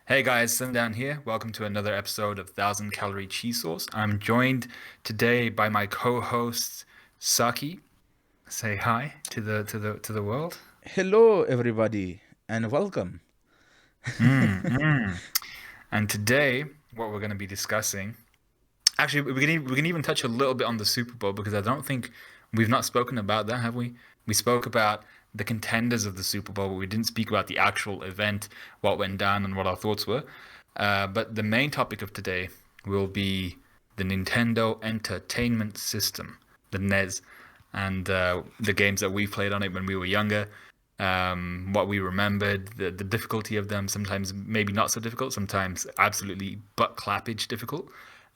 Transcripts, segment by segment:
Hey guys, Sundown here. Welcome to another episode of Thousand Calorie Cheese Sauce. I'm joined today by my co-host Saki. Say hi to the world. Hello, everybody, and welcome. Mm. And today, what we're going to be discussing, actually, we can even touch a little bit on the Super Bowl because I don't think we've not spoken about that, have we? We spoke about the contenders of the Super Bowl, but we didn't speak about the actual event, what went down, and what our thoughts were. But the main topic of today will be the Nintendo Entertainment System, the NES, and the games that we played on it when we were younger. What we remembered, the difficulty of them, sometimes maybe not so difficult, sometimes absolutely butt clappage difficult.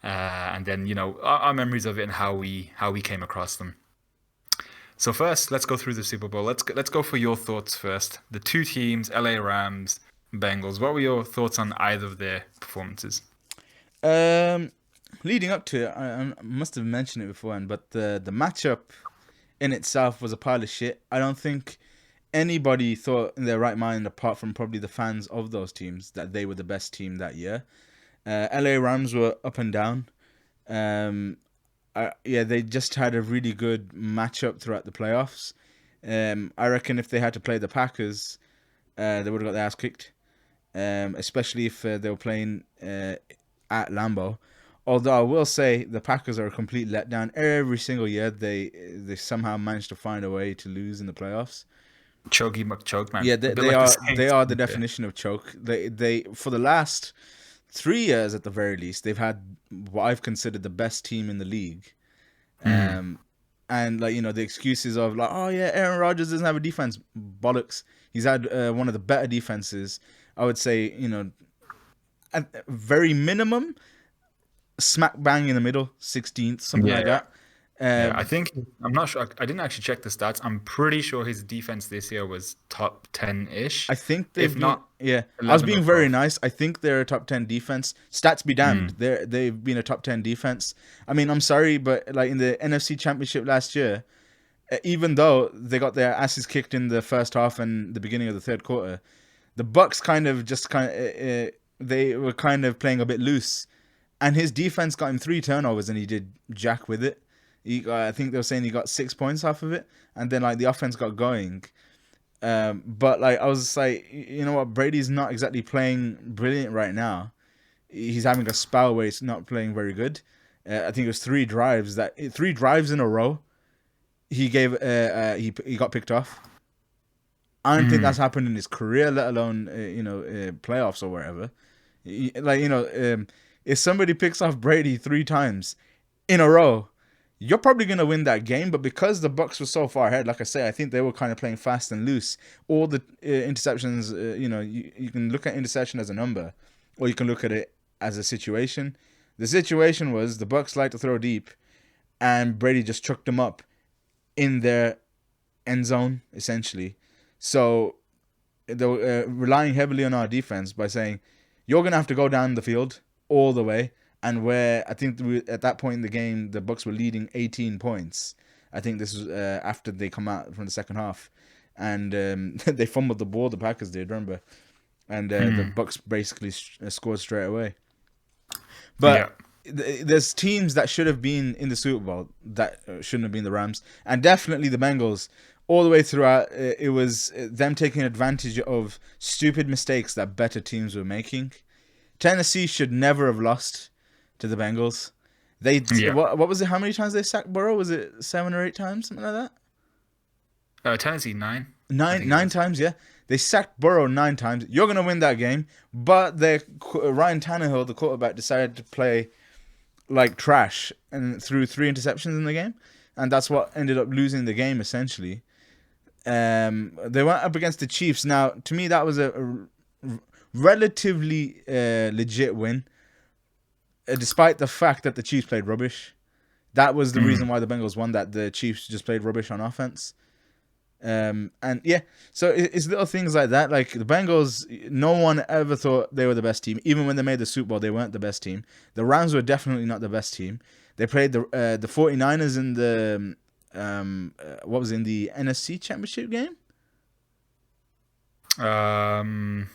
And then our memories of it and how we came across them. So first, let's go through the Super Bowl. Let's go for your thoughts first. The two teams, LA Rams, Bengals. What were your thoughts on either of their performances? Um, Leading up to it, I must have mentioned it beforehand, but the matchup in itself was a pile of shit. I don't think anybody thought in their right mind, apart from probably the fans of those teams, that they were the best team that year. LA Rams were up and down. Um, yeah, they just had a really good matchup throughout the playoffs. I reckon if they had to play the Packers, they would have got their ass kicked. Especially if they were playing at Lambeau. Although I will say the Packers are a complete letdown. Every single year they somehow manage to find a way to lose in the playoffs. Chokey McChoke, man. Yeah, A they, bit they like the are they Saints. are the Yeah. definition of choke. They for the last 3 years at the very least they've had what I've considered the best team in the league. Mm. Um, and like the excuses of like, oh yeah, Aaron Rodgers doesn't have a defense. Bollocks. He's had one of the better defenses. I would say at very minimum smack bang in the middle, 16th, something like Yeah. that. Yeah. I Um, think I'm not sure. I didn't actually check the stats. I'm pretty sure his defense this year was top 10-ish, I think if they've been, not yeah. I was 11 or being very 12. nice. I think they're a top 10 defense. Stats be damned. Mm. They've been a top 10 defense. I mean, I'm sorry, but like in the NFC Championship last year, even though they got their asses kicked in the first half and the beginning of the third quarter, the Bucks they were kind of playing a bit loose, and his defense got him three turnovers, and he did jack with it. I think they were saying he got 6 points off of it, and then like the offense got going. But like I was just like, you know what, Brady's not exactly playing brilliant right now. He's having a spell where he's not playing very good. I think it was three drives in a row. He got picked off. I don't think Mm. that's happened in his career, let alone playoffs or wherever. Like if somebody picks off Brady three times in a row, you're probably gonna win that game. But because the Bucks were so far ahead, like I say, I think they were kind of playing fast and loose. All the interceptions, you can look at interception as a number, or you can look at it as a situation. The situation was the Bucks like to throw deep, and Brady just chucked them up in their end zone essentially. So they were relying heavily on our defense by saying, "You're gonna have to go down the field all the way." And where I think at that point in the game, the Bucks were leading 18 points. I think this was after they come out from the second half, and they fumbled the ball. The Packers did, remember? And the Mm. Bucks basically scored straight away. Yeah. But there's teams that should have been in the Super Bowl that shouldn't have been the Rams, and definitely the Bengals. All the way throughout, it was them taking advantage of stupid mistakes that better teams were making. Tennessee should never have lost to the Bengals. Yeah. What was it? How many times they sacked Burrow? Was it 7 or 8 times, something like that? Tennessee 9, I Nine think it nine was. times, yeah. They sacked Burrow 9 times. You're gonna win that game, but Ryan Tannehill, the quarterback, decided to play like trash and threw three interceptions in the game, and that's what ended up losing the game essentially. They went up against the Chiefs. Now, to me, that was a relatively legit win, despite the fact that the Chiefs played rubbish. That was the reason Mm. why the Bengals won. That the Chiefs just played rubbish on offense. And yeah, so it's little things like that. Like the Bengals, no one ever thought they were the best team. Even when they made the Super Bowl, they weren't the best team. The Rams were definitely not the best team. They played the 49ers in the what was it, in the NFC Championship game. Um,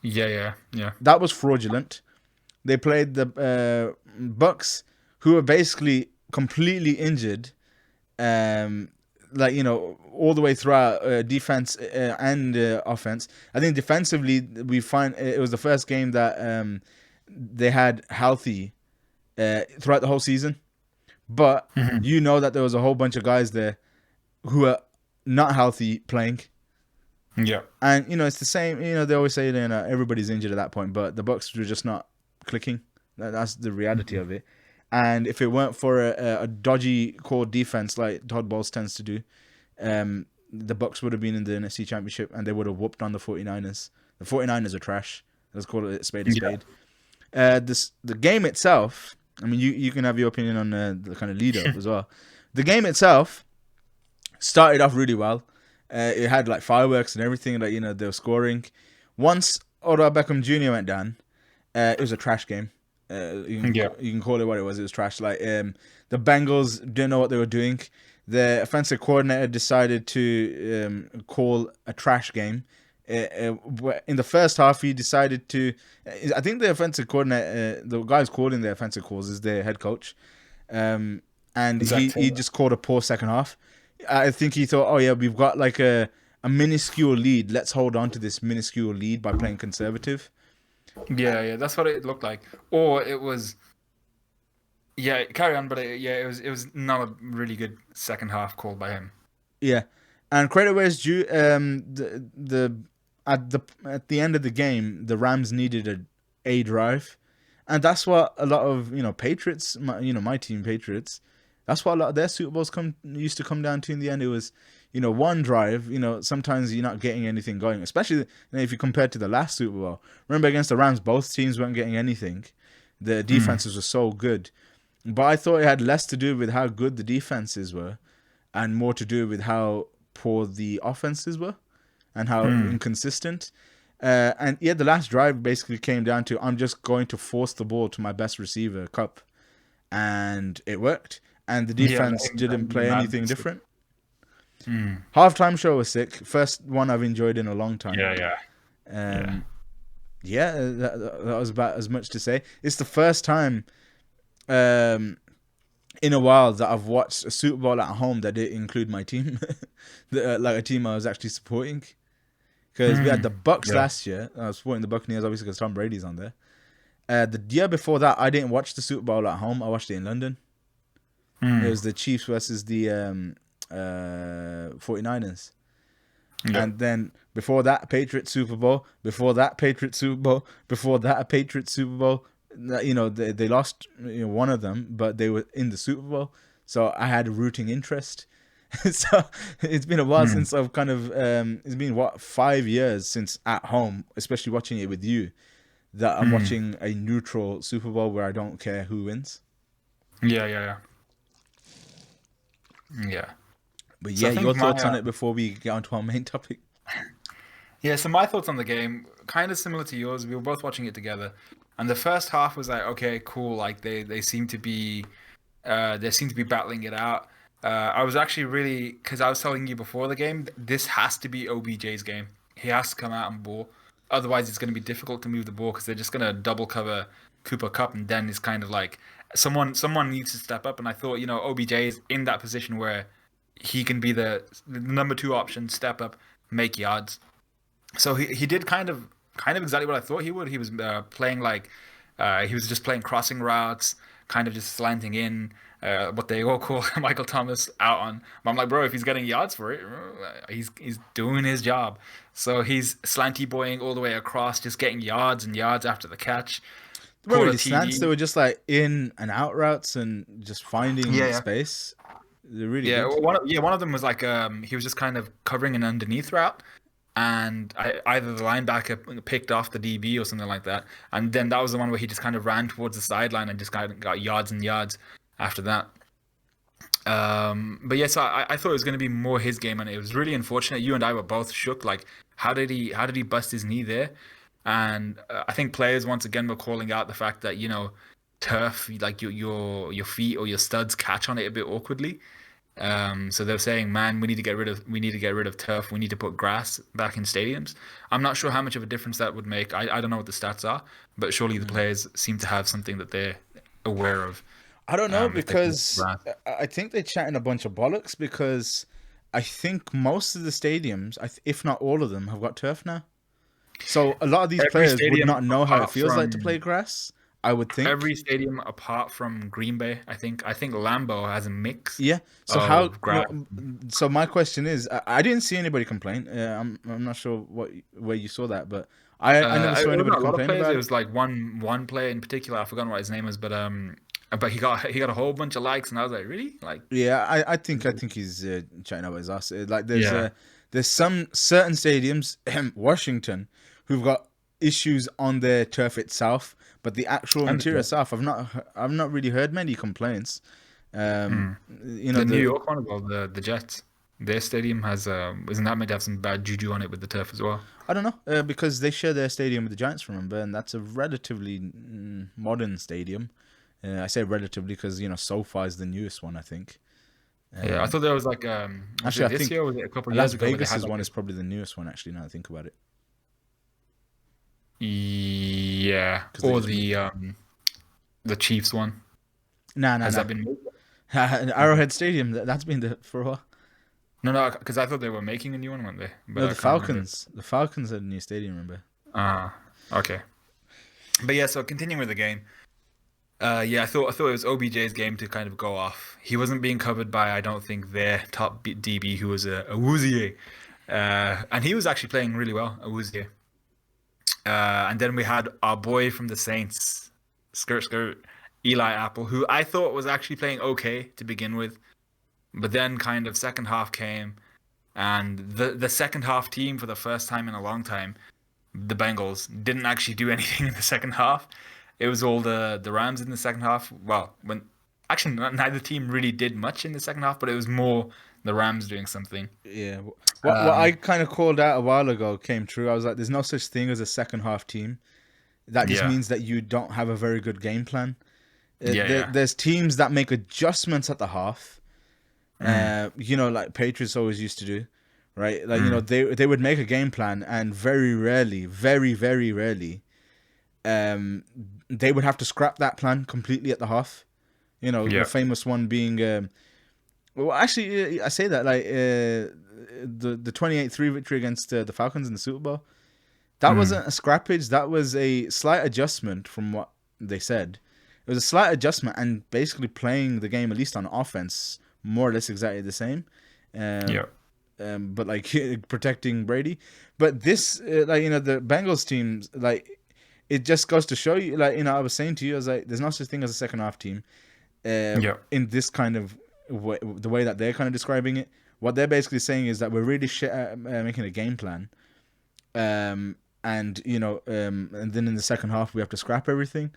Yeah, yeah, yeah. That was fraudulent. They played the Bucks, who were basically completely injured, um, like all the way throughout defense and offense. I think defensively, we find it was the first game that they had healthy throughout the whole season. But Hmm. that there was a whole bunch of guys there who were not healthy playing. Yeah. And it's the same. They always say everybody's injured at that point, but the Bucks were just not clicking. That's the reality Hmm. of it. And if it weren't for a dodgy core defense like Todd Bowles tends to do, the Bucks would have been in the NFC Championship and they would have whooped on the 49ers. The 49ers are trash. Let's call it a spade a Yeah. spade. The game itself. I mean, you can have your opinion on the kind of lead up as well. The game itself started off really well. It had like fireworks and everything. Like they were scoring. Once Odell Beckham Jr. went down, it was a trash game. Yeah. You can call it what it was. It was trash. Like the Bengals didn't know what they were doing. The offensive coordinator decided to call a trash game. In the first half, he decided to. I think the offensive coordinator, the guy who's calling the offensive calls, is their head coach, and Zach he Taylor. just called a poor second half. I think he thought, oh yeah, we've got like a minuscule lead. Let's hold on to this minuscule lead by playing conservative. Yeah, yeah. That's what it looked like. Or it was. Yeah, carry on. But yeah, it was not a really good second half call by him. Yeah, and credit where it's due. At the end of the game, the Rams needed a drive, and that's what a lot of Patriots, my team Patriots, that's what a lot of their Super Bowls used to come down to in the end. It was one drive. Sometimes you're not getting anything going, especially if you compare to the last Super Bowl. Remember against the Rams, both teams weren't getting anything. The Mm. defenses were so good, but I thought it had less to do with how good the defenses were and more to do with how poor the offenses were and how Mm. inconsistent. And yeah, the last drive basically came down to I'm just going to force the ball to my best receiver, Cup, and it worked. And the Yeah, defense let didn't him be play mad. anything different. Mm. Halftime show was sick. First one I've enjoyed in a long time. Yeah, yeah, yeah. Um, yeah, that was about as much to say. It's the first time um, in a while that I've watched a Super Bowl at home that didn't include my team, like a team I was actually supporting. Because we had Mm. the Bucks Yeah. last year. I was supporting the Buccaneers obviously because Tom Brady's on there. The year before that, I didn't watch the Super Bowl at home. I watched it in London. It Mm. was the Chiefs versus the 49ers. Yeah. And then before that, Patriots Super Bowl. Before that, Patriots Super Bowl. Before that, a Patriots Super Bowl. They lost one of them, but they were in the Super Bowl. So I had a rooting interest. So it's been a while Mm. since I've kind of it's been 5 years since at home, especially watching it with you, that I'm Mm. watching a neutral Super Bowl where I don't care who wins. Yeah, yeah, yeah. Yeah. But So yeah, I your think my thoughts on it before we get onto our main topic. yeah, so my thoughts on the game kind of similar to yours. We were both watching it together, and the first half was like, okay, cool. Like they seem to be they seem to be battling it out. I was actually really because I was telling you before the game, this has to be OBJ's game. He has to come out and ball. Otherwise, it's going to be difficult to move the ball because they're just going to double cover Cooper Cup, and then it's kind of like someone needs to step up. And I thought, OBJ is in that position where he can be the number two option, step up, make yards. So he did kind of exactly what I thought he would. He was playing like he was just playing crossing routes, kind of just slanting in. What they all call Michael Thomas out on. But I'm like, bro, if he's getting yards for it, he's doing his job. So he's slanty boying all the way across, just getting yards and yards after the catch. They weren't Call a really slants. They TD. were just like in and out routes and just Yeah, finding yeah. space. They're really Yeah, good. well, one of them was like he was just kind of covering an underneath route, and either the linebacker picked off the DB or something like that, and then that was the one where he just kind of ran towards the sideline and just kind of got yards and yards after that. But yeah, so I thought it was going to be more his game, and it was really unfortunate. You and I were both shook. Like, how did he bust his knee there? And I think players once again were calling out the fact that turf, like your feet or your studs catch on it a bit awkwardly. So they're saying, man, we need to get rid of turf. We need to put grass back in stadiums. I'm not sure how much of a difference that would make. I don't know what the stats are, but surely the players seem to have something that they're aware of. I don't know If they can because grass. I think they're chatting a bunch of bollocks because I think most of the stadiums, if not all of them, have got turf now. So a lot of these Every players would stadium not know how it apart feels like to play from grass. I would think. every stadium apart from Green Bay, I think Lambeau has a mix Yeah. So how? of grass. So my question is, I didn't see anybody complain. I'm not sure where you saw that, but I never saw It anybody wasn't a lot of complain players. about It it. was like one player in particular. I forgot what his name was, but he got a whole bunch of likes, and I was like, really? Like, Yeah, I think he's chatting about his ass. Like yeah, there's some certain stadiums, Washington, who've got issues on their turf itself, but the actual material understood. itself, I've not really heard many complaints. Um, Mm. you know The New the York one, as well, the Jets, their stadium has isn't that meant to have some bad juju on it with the turf as well? I don't know because they share their stadium with the Giants, remember, and that's a relatively modern stadium. I say relatively because SoFi is the newest one, I think. Yeah, I Um, thought there was like was Actually, it I this year think or was it a couple of Las years ago where they had Vegas's like one a is probably the newest one. Actually, now that I think about it, yeah, because they or just moved. the Chiefs one. Nah, nah, Has nah. that been moved? Arrowhead Stadium. That's been there for a while. No, because I thought they were making a new one, weren't they? But No, I the can't remember. Falcons. The Falcons had a new stadium. Remember? Okay. But yeah, so continuing with the game. Yeah, I thought it was OBJ's game to kind of go off. He wasn't being covered by, I don't think, their top DB, who was a Awuzie. And he was actually playing really well, Awuzie. And then we had our boy from the Saints, skirt, Eli Apple, who I thought was actually playing okay to begin with. But then kind of second half came, and the second half team for the first time in a long time, the Bengals didn't actually do anything in the second half. It was all the Rams in the second half. Well, when actually neither team really did much in the second half, but it was more the Rams doing something. Yeah. What I Um, kind of called out a while ago came true. I was like, "There's no such thing as a second half team. That just yeah, means that you don't have a very good game plan." yeah. There's teams that make adjustments at the half. Mm, Like Patriots always used to do, right? Like mm, they would make a game plan, and very rarely, very very rarely, um, they would have to scrap that plan completely at the half. The yeah. famous one being, well, actually, I say that like the 28-3 victory against the Falcons in the Super Bowl. That Mm, wasn't a scrappage. That was a slight adjustment from what they said. It was a slight adjustment and basically playing the game at least on offense more or less exactly the same. yeah. Um, but like protecting Brady. But this, the Bengals teams, like it just goes to show you, like I was saying to you, I was like, there's no such thing as a second half team. Yeah. In this kind of way, the way that they're kind of describing it, what they're basically saying is that we're really shit at making a game plan. And then in the second half we have to scrap everything.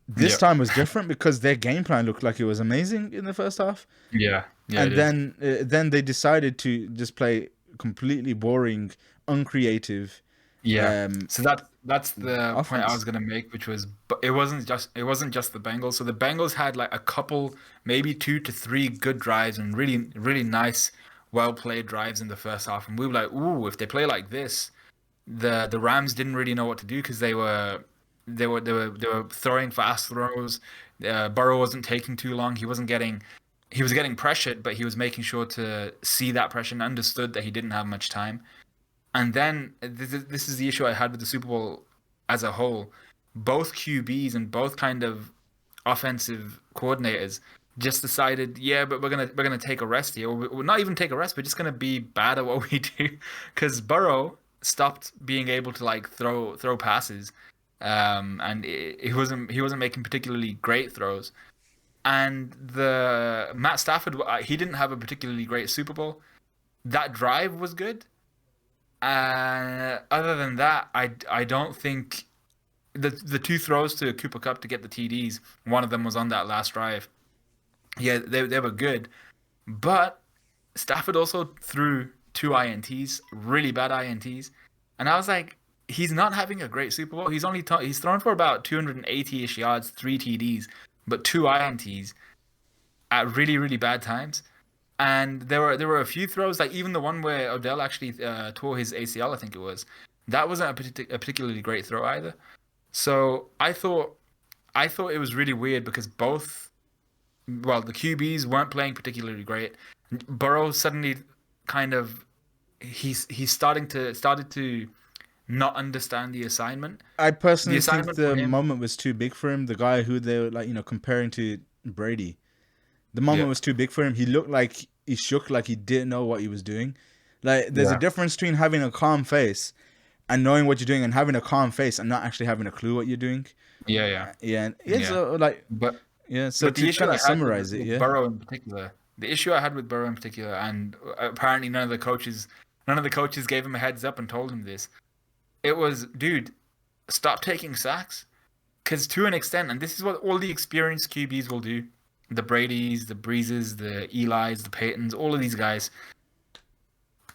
This Yeah. time was different because their game plan looked like it was amazing in the first half, Yeah. Yeah. It and is. then they decided to just play completely boring, uncreative Yeah. um, So that's the point I was offense. gonna make, which was, but it wasn't just the Bengals. So the Bengals had like a couple, maybe two to three good drives and really nice, well played drives in the first half, and we were like, ooh, if they play like this, the Rams didn't really know what to do because they were throwing fast throws. Burrow wasn't taking too long. He was getting pressured, but he was making sure to see that pressure and understood that he didn't have much time. And then this is the issue I had with the Super Bowl as a whole. Both QBs and both kind of offensive coordinators just decided, yeah, but we're gonna take a rest here. Or we're not even take a rest. We're just gonna be bad at what we do, because Burrow stopped being able to like throw passes, and he wasn't making particularly great throws. And the Matt Stafford, he didn't have a particularly great Super Bowl. That drive was good. Other than that, I don't think the two throws to Cooper Cup to get the TDs. One of them was on that last drive. Yeah, they were good, but Stafford also threw two INTs, really bad INTs, and I was like, he's not having a great Super Bowl. He's thrown for about 280-ish yards, three TDs, but two INTs at really bad times. And there were a few throws, like even the one where Odell actually tore his ACL, I think it was. That wasn't a particularly great throw either. So I thought it was really weird because both, well, the QBs weren't playing particularly great. Burrow suddenly kind of he's started to not understand the assignment. I The personally think assignment for the him, moment was too big for him. The guy who they were like, comparing to Brady. The moment yeah, was too big for him. He looked like he shook, like he didn't know what he was doing. Like there's a yeah, difference between having a calm face and knowing what you're doing, and having a calm face and not actually having a clue what you're doing. yeah, yeah, Yeah, and it's yeah. like But yeah. So but to the issue kind I of had summarize it, with yeah, Burrow in particular, the issue I had with Burrow in particular, and apparently none of the coaches gave him a heads up and told him this. It was, dude, stop taking sacks. Because to an extent, and this is what all the experienced QBs will do, the Bradys, the Breezes, the Elis, the Paytons, all of these guys,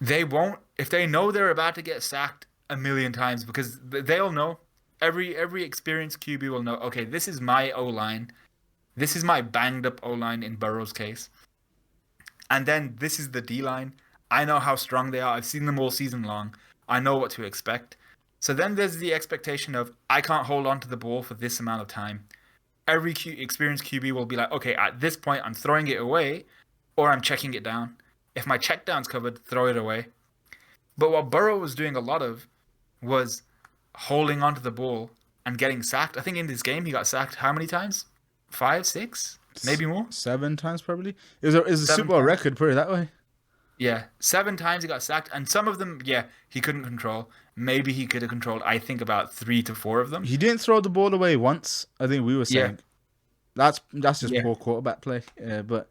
they won't, if they know they're about to get sacked a million times, because they'll know. Every experienced QB will know, okay, this is my O line. This is my banged up O line in Burrow's case. And then this is the D line. I know how strong they are. I've seen them all season long. I know what to expect. So then there's the expectation of I can't hold on to the ball for this amount of time. Every experienced QB will be like, okay, at this point, I'm throwing it away or I'm checking it down. If my check down's covered, throw it away. But what Burrow was doing a lot of was holding onto the ball and getting sacked. I think in this game he got sacked how many times? Five, six, maybe more. 7 times probably. It was a Super Seven Bowl times. record, put it that way. Yeah, 7 times he got sacked, and some of them, yeah, he couldn't control. Maybe he could have controlled, I think, about 3 to 4 of them. He didn't throw the ball away once. I think we were Yeah, saying that's just yeah, poor quarterback play. But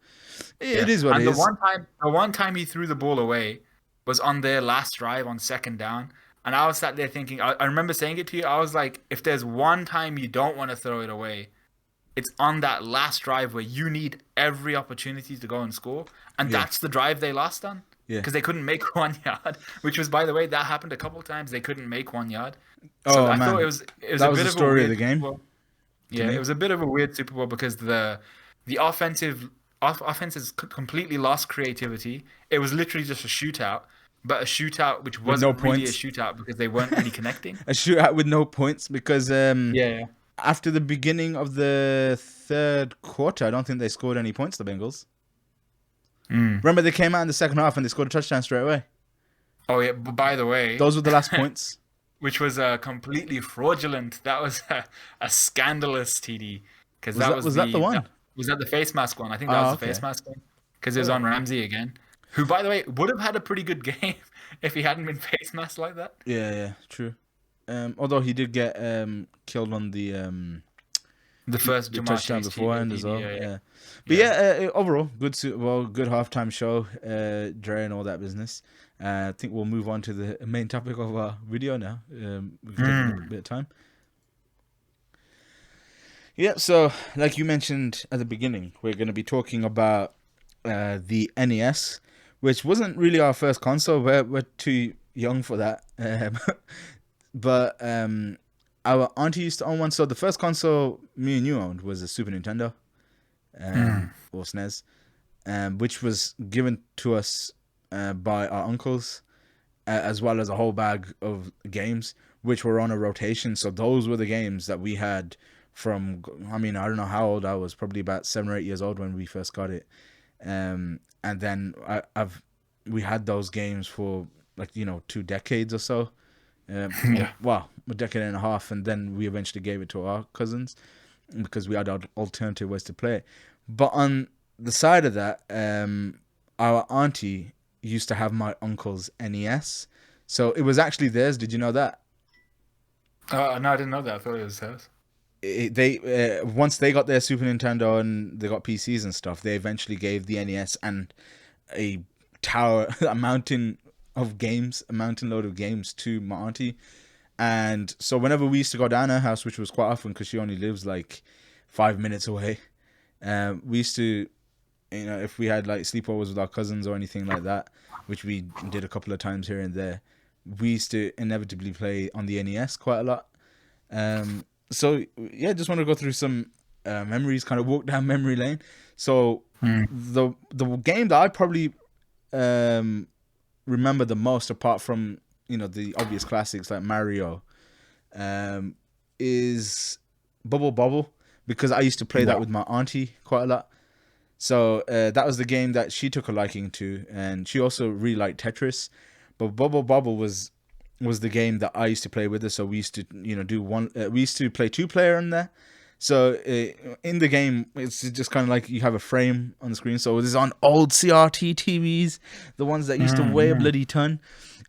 it yeah. is what it And the is. one time, the one time he threw the ball away was on their last drive on second down, and I was sat there thinking, I remember saying it to you. I was like, if there's one time you don't want to throw it away, it's on that last drive where you need every opportunity to go and score, and Yeah, that's the drive they lost on yeah. because they couldn't make 1 yard. Which was, by the way, that happened a couple times. They couldn't make 1 yard, so Oh I thought it man, was it was that a was bit the of a story of the weird Super game Bowl. to Yeah, it me. was a bit of a weird Super Bowl because the offenses completely lost creativity. It was literally just a shootout, but a shootout which With no wasn't really a points. shootout because they weren't really connecting. A shootout with no points because Yeah. after the beginning of the third quarter, I don't think they scored any points. The Bengals. Mm. Remember, they came out in the second half and they scored a touchdown straight away. Oh yeah. But by the way, Those were the last points. which was completely fraudulent. That was a scandalous TD because Was that that was was that the one? was that the face mask one. I think that was Oh, the face okay. mask one because it was on Oh, Ramsey again, who, by the way, would have had a pretty good game if he hadn't been face masked like that. yeah, yeah, true. Although he did get killed on The first the Jamar touchdown Chase beforehand as TD, well. yeah, yeah, Yeah, but yeah. yeah, overall good Super Bowl, good halftime show, Dre and all that business. I think we'll move on to the main topic of our video now. We can take a Mm. bit of time. Yeah, so like you mentioned at the beginning, we're going to be talking about the NES, which wasn't really our first console. We're too young for that. But our auntie used to own one. So the first console me and you owned was a Super Nintendo, Mm. or SNES, which was given to us by our uncles, as well as a whole bag of games, which were on a rotation. So those were the games that we had from, I mean, I don't know how old I was, probably about 7 or 8 years old when we first got it. And then we had those games for like, 2 decades or so. Yeah. Well, a decade and a half, and then we eventually gave it to our cousins because we had alternative ways to play it. But on the side of that, our auntie used to have my uncle's NES, so it was actually theirs. Did you know that? No, I didn't know that. I thought it was hers. They once they got their Super Nintendo and they got PCs and stuff, they eventually gave the NES and a tower, a mountain of games, a mountain load of games to my auntie. And so whenever we used to go down her house, which was quite often because she only lives like 5 minutes away, we used to, if we had like sleepovers with our cousins or anything like that, which we did a couple of times here and there, we used to inevitably play on the NES quite a lot. So yeah, just want to go through some memories, kind of walk down memory lane. So Mm. the game that I probably um, remember the most, apart from the obvious classics like Mario, um, is Bubble, because I used to play Yeah. that with my auntie quite a lot. So that was the game that she took a liking to, and she also really liked Tetris. But Bubble was the game that I used to play with her. So we used to do one. We used to play 2-player in there. So in the game, it's just kind of like you have a frame on the screen. So it is on old CRT TVs, the ones that used to weigh a Mm. bloody ton.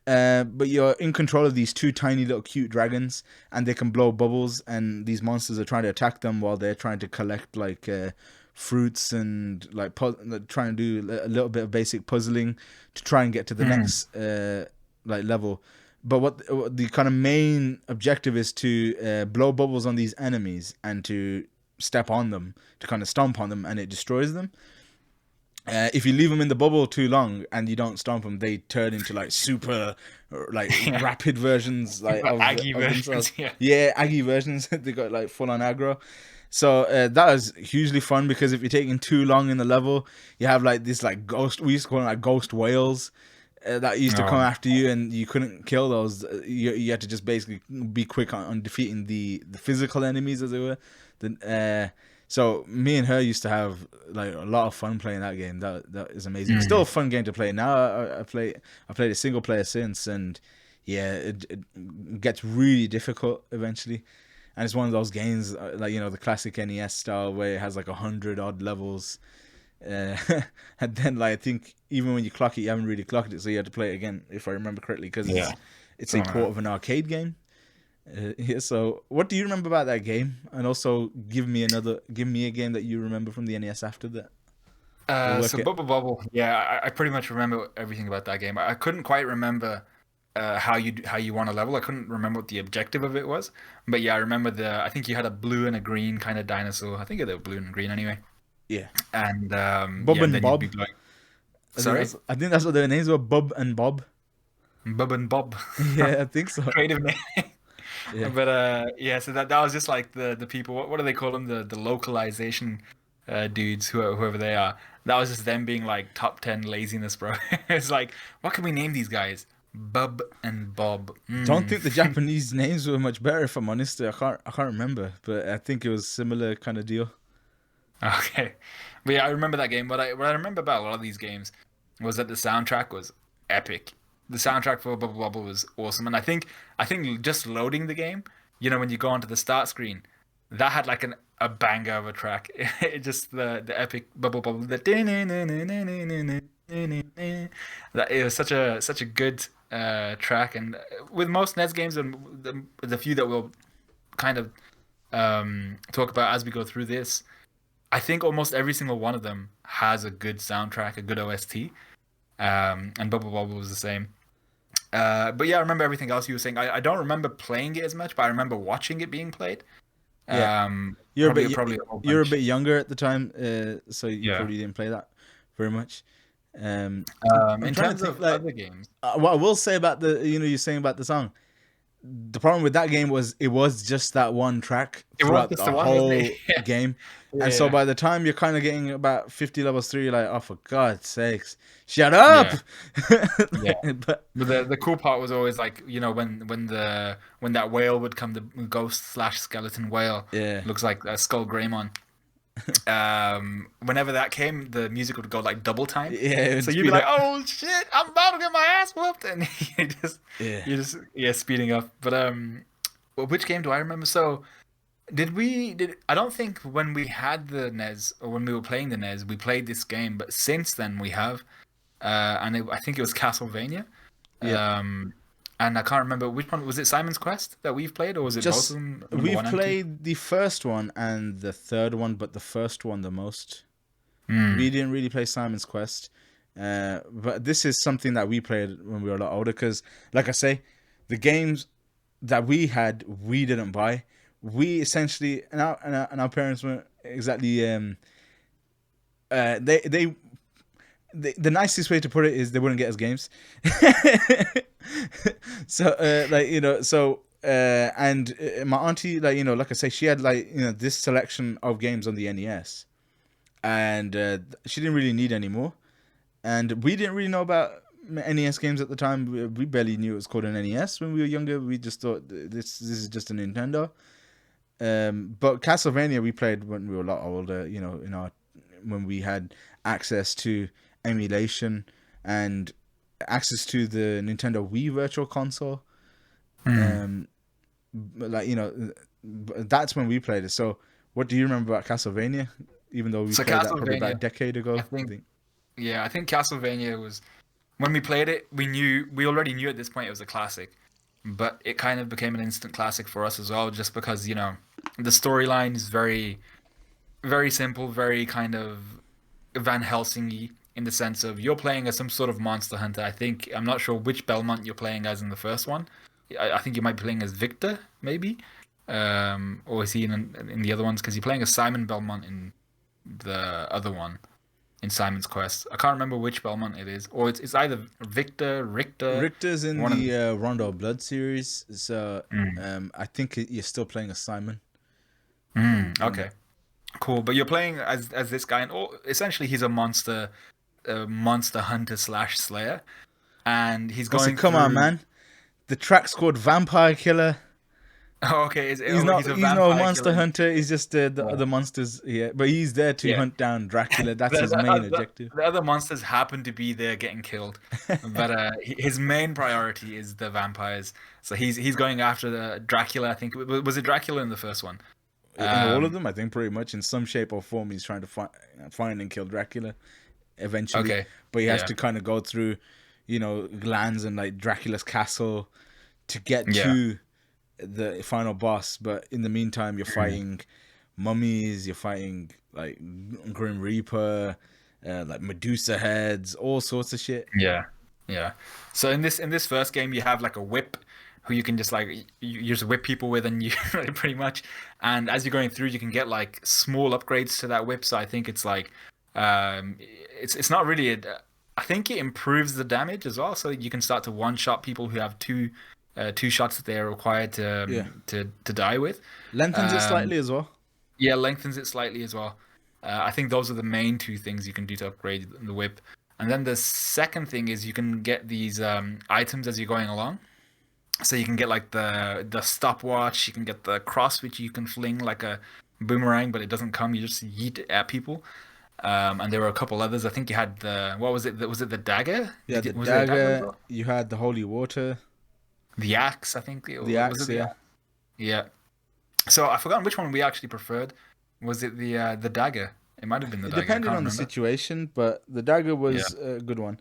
But you're in control of these two tiny little cute dragons, and they can blow bubbles. And these monsters are trying to attack them while they're trying to collect like fruits and like trying to do a little bit of basic puzzling to try and get to the Mm. next like level. But what the kind of main objective is to blow bubbles on these enemies and to step on them, to kind of stomp on them, and it destroys them. If you leave them in the bubble too long and you don't stomp them, they turn into like super, like Yeah. rapid versions like Aggie of versions. themselves. Yeah. Yeah, Aggie versions. They got like full on aggro. So that is hugely fun, because if you're taking too long in the level, you have like this like ghost. We used to call them like ghost whales that used to come Oh. after you, and you couldn't kill those. You had to just basically be quick on defeating the physical enemies, as it were. So me and her used to have like a lot of fun playing that game. That is amazing. It's still Mm. a fun game to play. Now I played a single player since, and yeah, it gets really difficult eventually. And it's one of those games like the classic NES style where it has like 100 odd levels. Uh, and then like I think even when you clock it, you haven't really clocked it, so you had to play it again, if I remember correctly, because Yeah. it's a Something like port of an arcade game. Yeah, so what do you remember about that game? And also give me a game that you remember from the NES after that. We'll work So it. Bubble. Yeah, I pretty much remember everything about that game. I couldn't quite remember how you won a level. I couldn't remember what the objective of it was. But yeah, I remember I think you had a blue and a green kind of dinosaur. I think they were blue and green anyway. Yeah, And Bob yeah, and and then you'd Bob. be like, sorry, I think that's what their names were. Bob and Bob. Bub and Bob. Yeah, I think so. Creative name. Yeah, But yeah, so that was just like the people. What do they call them? The localization dudes, whoever they are. That was just them being like top 10 laziness, bro. It's like, what can we name these guys? Bub and Bob. don't Mm. think the Japanese names were much better. If I'm honest, I can't remember, but I think it was similar kind of deal. Okay, but yeah, I remember that game. What I remember about a lot of these games was that the soundtrack was epic. The soundtrack for Bubble Bobble was awesome, and I think just loading the game, when you go onto the start screen, that had like a banger of a track. It just the epic Bubble Bobble, the that it was such a good track, and with most NES games and the few that we'll kind of talk about as we go through this. I think almost every single one of them has a good soundtrack, a good OST, and Bubble Bobble was the same. But yeah, I remember everything else you were saying. I don't remember playing it as much, but I remember watching it being played. Yeah, you're a Probably bit a whole you're a bunch. bit younger at the time, so you Yeah. probably didn't play that very much. Um, I'm In trying to terms think of like other games, what I will say about you're saying about the song. The problem with that game was it was just that one track it was throughout just the the one, wasn't it? whole game. Yeah, And so yeah, by the time you're kind of getting about 50 levels through, you're like, oh, for God's sakes, shut up. yeah, yeah. But But the cool part was always like when that whale would come, the ghost slash skeleton whale yeah, looks like a Skull Greymon. Whenever that came, the music would go like double time. yeah, it would So you'd be speed like, up. "Oh shit, I'm about to get my ass whooped," and Yeah. you just yeah speeding up. But well, which game do I remember? So did I don't think when we had the NES or when we were playing the NES, we played this game, but since then we have, I think it was Castlevania. Yeah. And I can't remember which one was it. Simon's Quest that we've played, or was it both of Just them? Number we've one and two. played the first one and the third one, but the first one the most. Hmm. We didn't really play Simon's Quest. But this is something that we played when we were a lot older, because like I say, the games that we had, we didn't buy. We essentially, and our parents weren't exactly they the nicest way to put it is they wouldn't get us games. So and my auntie, like I say, she had like this selection of games on the NES, and she didn't really need any more. And we didn't really know about NES games at the time. We barely knew it was called an NES when we were younger. We just thought this is just a Nintendo. But Castlevania we played when we were a lot older. You know, when we had access to emulation and access to the Nintendo Wii Virtual Console. Mm. Um, but like that's when we played it. So, what do you remember about Castlevania? Even though we So played that probably about a Castlevania, decade I ago, I think, think. yeah, I think Castlevania was when we played it. We already knew at this point it was a classic, but it kind of became an instant classic for us as well, just because the storyline is very simple, very kind of Van Helsing-y in the sense of you're playing as some sort of monster hunter. I'm not sure which Belmont you're playing as in the first one. I think you might be playing as Victor, maybe, or is he in the other ones? Because you're playing as Simon Belmont in the other one in Simon's Quest. I can't remember which Belmont it is, or it's either Victor, Richter, Richter's in one of the the. Rondo of Blood series, so Mm, I think you're still playing as Simon in okay, that. cool. But you're playing as this guy, and essentially he's a monster hunter slash slayer, and he's Also, going come on, through. man. The track's called Vampire Killer. Oh, okay, he's a He's not a vampire monster killer. hunter. He's just the Yeah. other monsters. Yeah, but he's there to Yeah. hunt down Dracula. That's The, his the, main the, objective. the other monsters happen to be there getting killed, but his main priority is the vampires. So he's going after the Dracula. I think was it Dracula in the first one? In all of Um, them, I think pretty much in some shape or form, he's trying to find and kill Dracula eventually. okay, But he has yeah, to kind of go through, lands and like Dracula's castle to get yeah, to the final boss. But in the meantime, you're mm, fighting mummies, you're fighting like Grim Reaper, like Medusa heads, all sorts of shit. yeah, yeah. So in this first game, you have like a whip who you can just like you just whip people with, and you pretty much. And as you're going through, you can get like small upgrades to that whip. So I think it's like it's not really I think it improves the damage as well, so you can start to one shot people who have two shots that they're required to Yeah, to die with. lengthens it Um, slightly as well. yeah, lengthens it slightly as well. I think those are the main two things you can do to upgrade the whip. And then the second thing is you can get these items as you're going along. So you can get like the stopwatch, you can get the cross, which you can fling like a boomerang, but it doesn't come. You just yeet it at people. And there were a couple others. I think you had the what was it? Was it the dagger? Yeah, the Was there a dagger as dagger. well? You had the holy water, The axe, I think. the Was axe. it the Yeah, axe? Yeah. So I forgot which one we actually preferred. Was it the dagger? It might have been the it dagger. I depended can't on the remember. situation, but the dagger Yeah. was a good one.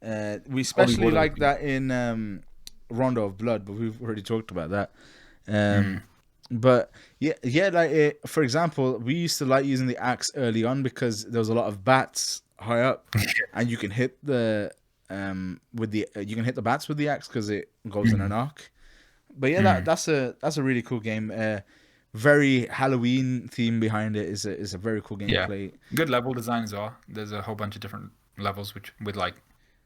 We Holy especially water was like good. that in Rondo of Blood, but we've already talked about that. Um, Mm. but yeah, like for example, we used to like using the axe early on because there was a lot of bats high up, and you can hit the with the you can hit the bats with the axe because it goes in an Mm. arc. But yeah, Mm. that's a really cool game. Very Halloween theme behind it is a very cool game to Yeah. play. Good level design as well. There's a whole bunch of different levels which with like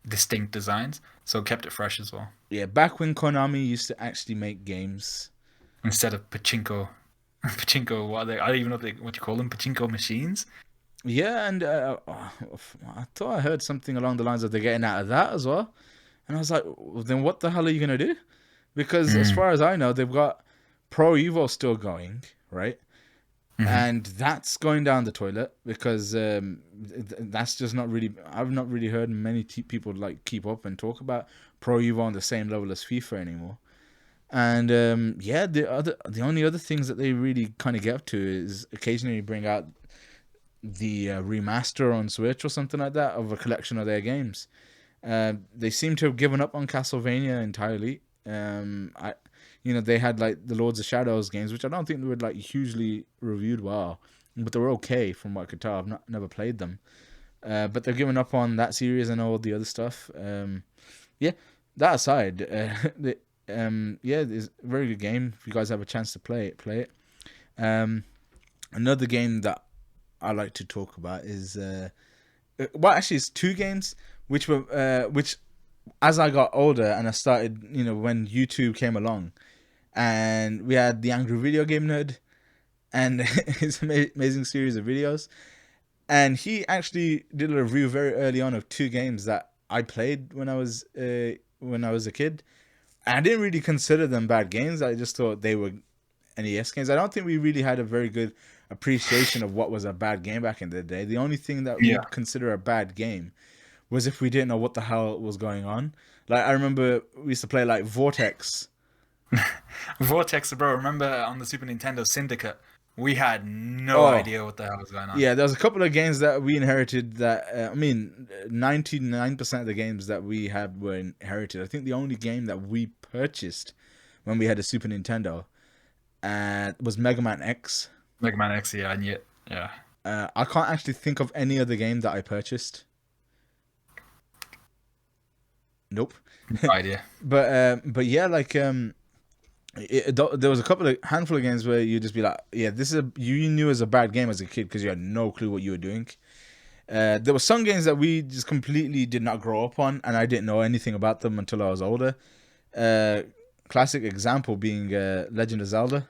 distinct designs, so kept it fresh as well. Yeah, back when Konami used to actually make games. Instead of pachinko, pachinko. What are they? I don't even know what you call them. Pachinko machines. Yeah, and I thought I heard something along the lines of they're getting out of that as well. And I was like, well, then what the hell are you gonna do? Because as Mm. far as I know, they've got Pro Evo still going, right? Hmm. And that's going down the toilet because that's just not really. I've not really heard many people like keep up and talk about Pro Evo on the same level as FIFA anymore. And yeah, the only other things that they really kind of get up to is occasionally bring out the remaster on Switch or something like that of a collection of their games. They seem to have given up on Castlevania entirely. They had like the Lords of Shadows games, which I don't think they were like hugely reviewed well, but they were okay from what I could tell. Never played them, but they're giving up on that series and all the other stuff. Yeah, that aside, yeah, it's a very good game. If you guys have a chance to play it, play it. Um, Another game that I like to talk about is well, actually, it's two games which as I got older and I started, when YouTube came along, and we had the Angry Video Game Nerd and his amazing series of videos. and he actually did a review very early on of two games that I played when I was a kid. I didn't really consider them bad games. I just thought they were NES games. I don't think we really had a very good appreciation of what was a bad game back in the day. The only thing that Yeah. we'd consider a bad game was if we didn't know what the hell was going on. Like I remember we used to play like Vortex. Vortex, bro. Remember on the Super Nintendo Syndicate, we had no Oh, idea what the hell was going on. yeah, there was a couple of games that we inherited that, 99% of the games that we had were inherited. I think the only game that we purchased when we had a Super Nintendo was Mega Man X. Mega Man X, yeah, and yet, yeah, I can't actually think of any other game that I purchased. Nope. no idea. But yeah, like there was a couple of handful of games where you just be like, yeah, this is you knew it was a bad game as a kid because you had no clue what you were doing. There were some games that we just completely did not grow up on, and I didn't know anything about them until I was older. Classic example being Legend of Zelda.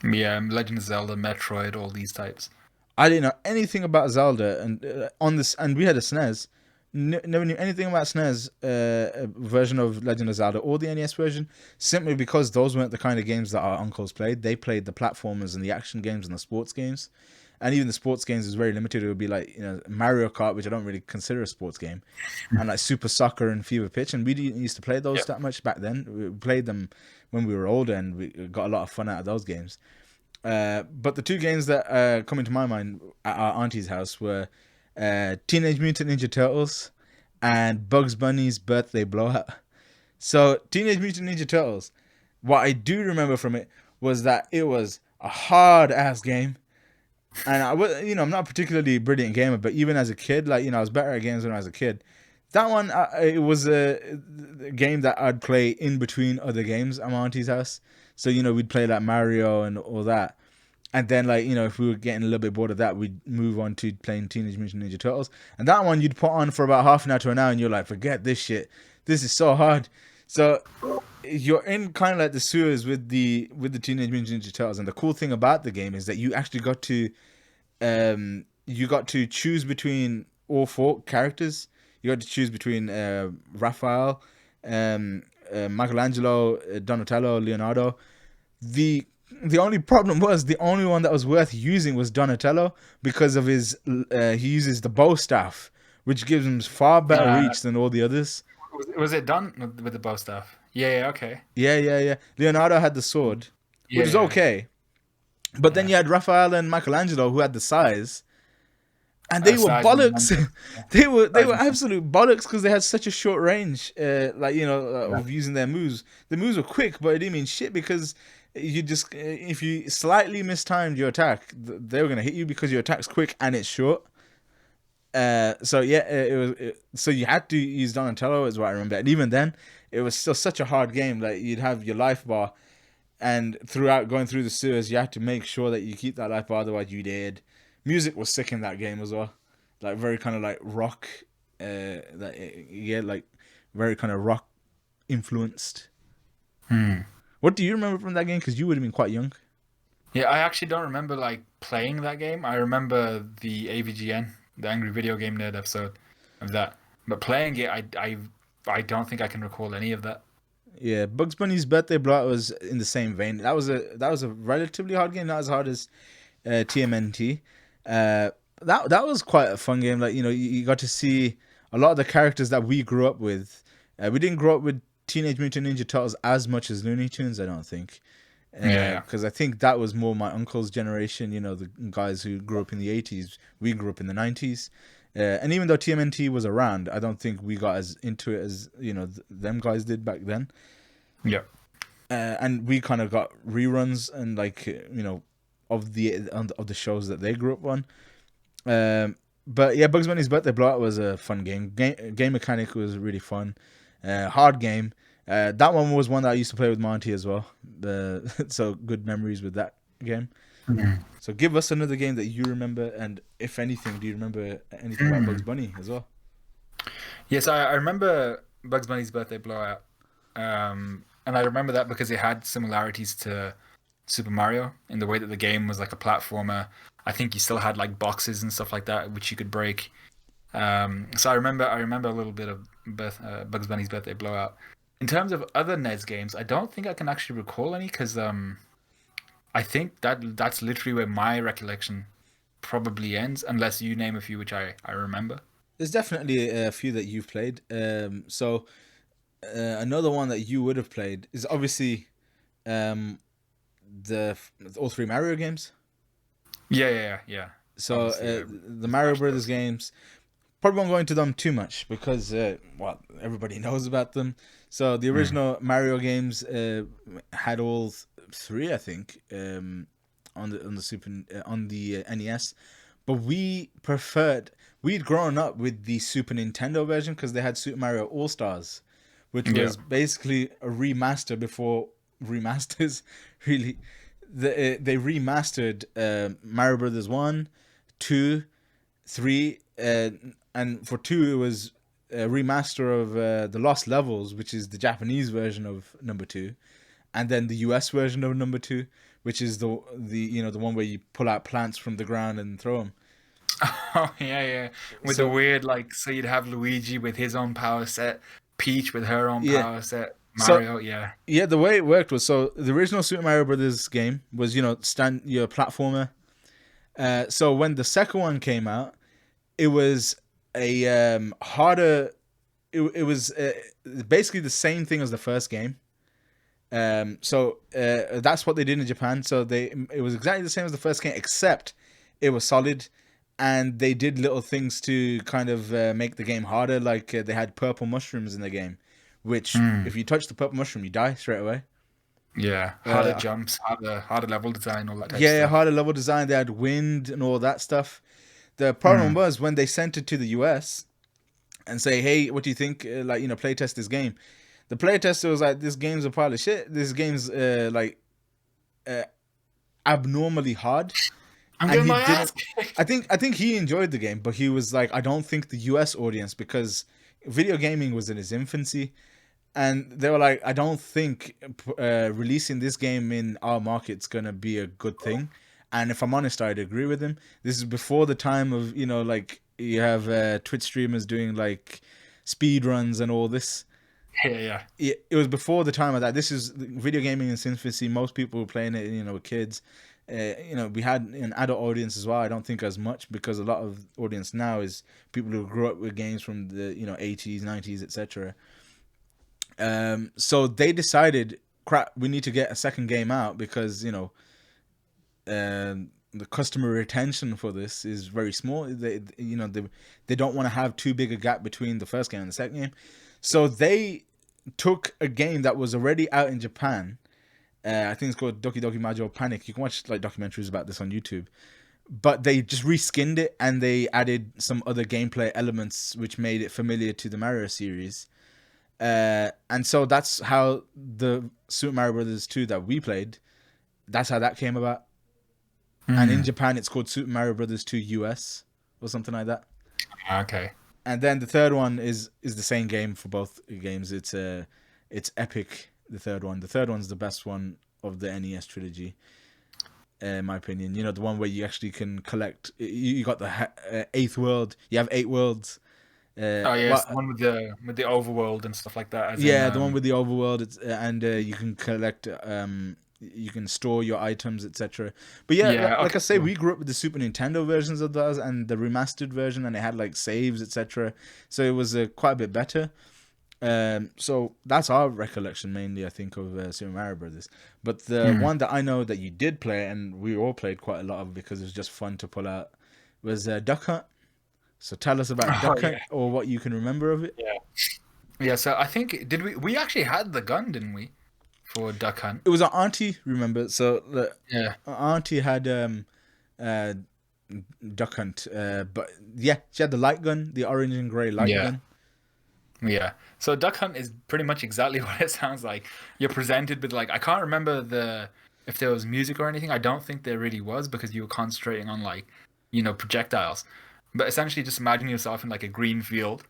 Yeah, Legend of Zelda, Metroid, all these types. I didn't know anything about Zelda, and on this, and we had a SNES. Never knew anything about SNES version of Legend of Zelda or the NES version, simply because those weren't the kind of games that our uncles played. They played the platformers and the action games and the sports games, and even the sports games was very limited. It would be like Mario Kart, which I don't really consider a sports game, and like Super Soccer and Fever Pitch, and we didn't used to play those Yep. that much back then. We played them when we were older, and we got a lot of fun out of those games. But the two games that come into my mind at our auntie's house were Teenage Mutant Ninja Turtles and Bugs Bunny's Birthday Blowout. So, Teenage Mutant Ninja Turtles, what I do remember from it was that it was a hard ass game. And I was, I'm not a particularly brilliant gamer, but even as a kid, like, I was better at games when I was a kid. That one, it was a game that I'd play in between other games at my auntie's house. So, we'd play like Mario and all that. And then, like, if we were getting a little bit bored of that, we'd move on to playing Teenage Mutant Ninja Turtles. And that one you'd put on for about half an hour to an hour, and you're like, forget this shit. This is so hard. So you're in kind of like the sewers with the Teenage Mutant Ninja Turtles. And the cool thing about the game is that you actually got to choose between all four characters. You got to choose between Raphael, Michelangelo, Donatello, Leonardo. The only problem was the only one that was worth using was Donatello because of his he uses the bow staff, which gives him far better Uh, reach than all the others. was it done with the bow stuff? Yeah, yeah, okay. Yeah. Leonardo had the sword, which Yeah, was yeah, okay, but then yeah. you had Raphael and Michelangelo who had the size, and they were Size and bollocks. momentum. they were Yeah. absolute bollocks because they had such a short range, Yeah. of using their moves. The moves were quick, but it didn't mean shit because you just if you slightly mistimed your attack, they were gonna hit you because your attack's quick and it's short. So yeah, so you had to use Donatello, is what I remember, and even then, it was still such a hard game. Like you'd have your life bar, and throughout going through the sewers, you had to make sure that you keep that life bar, otherwise you did. Music was sick in that game as well, like very kind of like rock, like very kind of rock influenced. Hmm. What do you remember from that game? Because you would have been quite young. Yeah, I actually don't remember like playing that game. I remember the AVGN, the Angry Video Game Nerd episode of that. But playing it, I don't think I can recall any of that. Yeah, Bugs Bunny's Birthday Blowout was in the same vein. That was a relatively hard game, not as hard as TMNT. That was quite a fun game. Like you got to see a lot of the characters that we grew up with. We didn't grow up with Teenage Mutant Ninja Turtles as much as Looney Tunes, I don't think. Yeah, Because I think that was more my uncle's generation. The guys who grew up in the 80s. We grew up in the 90s. And even though TMNT was around, I don't think we got as into it as them guys did back then. yeah. And we kind of got reruns and like of the shows that they grew up on. But yeah, Bugs Bunny's Birthday Blowout was a fun game. Game mechanic was really fun. Hard game. That one was one that I used to play with Monty as well. So good memories with that game. Mhm. So give us another game that you remember, and if anything, do you remember anything about Bugs Bunny as well? Yes, I remember Bugs Bunny's Birthday Blowout. And I remember that because it had similarities to Super Mario in the way that the game was like a platformer. I think you still had like boxes and stuff like that which you could break. So I remember a little bit of Bugs Bunny's Birthday Blowout. In terms of other NES games, I don't think I can actually recall any because I think that's literally where my recollection probably ends, unless you name a few which I remember. There's definitely a few that you've played. Another one that you would have played is obviously um, the all three Mario games. Yeah. So Obviously, the we Mario smashed Brothers those. games. Probably won't go into them too much because well, everybody knows about them. So the Mm. original Mario games had all three, I think, on the NES. But we preferred. We'd grown up with the Super Nintendo version because they had Super Mario All Stars, which Yeah. was basically a remaster before remasters. Really, they remastered Mario Brothers 1, 2, 3, and for 2 it was a remaster of the Lost Levels, which is the Japanese version of number 2, and then the US version of number 2, which is the one where you pull out plants from the ground and throw them. Oh yeah. With the So weird like, so you'd have Luigi with his own power set, Peach with her own yeah, power set, so Mario. Yeah. yeah, the way it worked was, so the original Super Mario Brothers game was, stand your platformer. So when the second one came out, it was a harder. It was basically the same thing as the first game. That's what they did in Japan. So it was exactly the same as the first game, except it was solid, and they did little things to kind of make the game harder. Like they had purple mushrooms in the game, which Mm. if you touch the purple mushroom, you die straight away. Yeah. Harder Uh, jumps, harder level design, all that type of yeah, stuff. harder level design. They had wind and all that stuff. The problem Mm. was when they sent it to the US and say, "Hey, what do you think? Play test this game." The playtester was like, "This game's a pile of shit. This game's uh, abnormally hard," I'm and getting he my didn't. ass kicked. I think he enjoyed the game, but he was like, "I don't think the US audience, because video gaming was in its infancy, and they were like, I don't think releasing this game in our market's gonna be a good thing." And if I'm honest, I'd agree with him. This is before the time of, like, you have Twitch streamers doing like speed runs and all this. Yeah. It was before the time of that. This is video gaming in its infancy. Most people were playing it, with kids. We had an adult audience as well. I don't think as much, because a lot of audience now is people who grew up with games from the 80s, 90s, etc. So they decided, crap, we need to get a second game out because the customer retention for this is very small. They don't want to have too big a gap between the first game and the second game. So they took a game that was already out in Japan. I think it's called Doki Doki Majo Panic. You can watch like documentaries about this on YouTube. But they just reskinned it and they added some other gameplay elements which made it familiar to the Mario series. And so that's how the Super Mario Brothers 2 that we played, that's how that came about. And in Mm. Japan, it's called Super Mario Brothers 2 US or something like that. Okay. And then the third one is the same game for both games. It's epic. The third one's the best one of the NES trilogy, in my opinion. The one where you actually can collect. You got the eighth world. You have 8 worlds. Oh yes, the Well, one with the overworld and stuff like that. As in, yeah, the one with the overworld. It's and you can collect. You can store your items, etc. But yeah, yeah. like Okay. I say, Cool. we grew up with the Super Nintendo versions of those and the remastered version, and it had like saves, etc. So it was quite a bit better. So that's our recollection mainly, I think, of Super Mario Brothers. But the Mm. one that I know that you did play, and we all played quite a lot of because it was just fun to pull out, was Duck Hunt. So tell us about Oh Duck yeah. Hunt, or what you can remember of it. Yeah. Yeah. So I think did we actually had the gun, didn't we, for Duck Hunt? It was our auntie, remember? So the Yeah. our auntie had uh, Duck Hunt, but yeah, she had the light gun, the orange and grey light Yeah. gun. Yeah. So Duck Hunt is pretty much exactly what it sounds like. You're presented with like, I can't remember the if there was music or anything. I don't think there really was because you were concentrating on like, projectiles. But essentially just imagine yourself in like a green field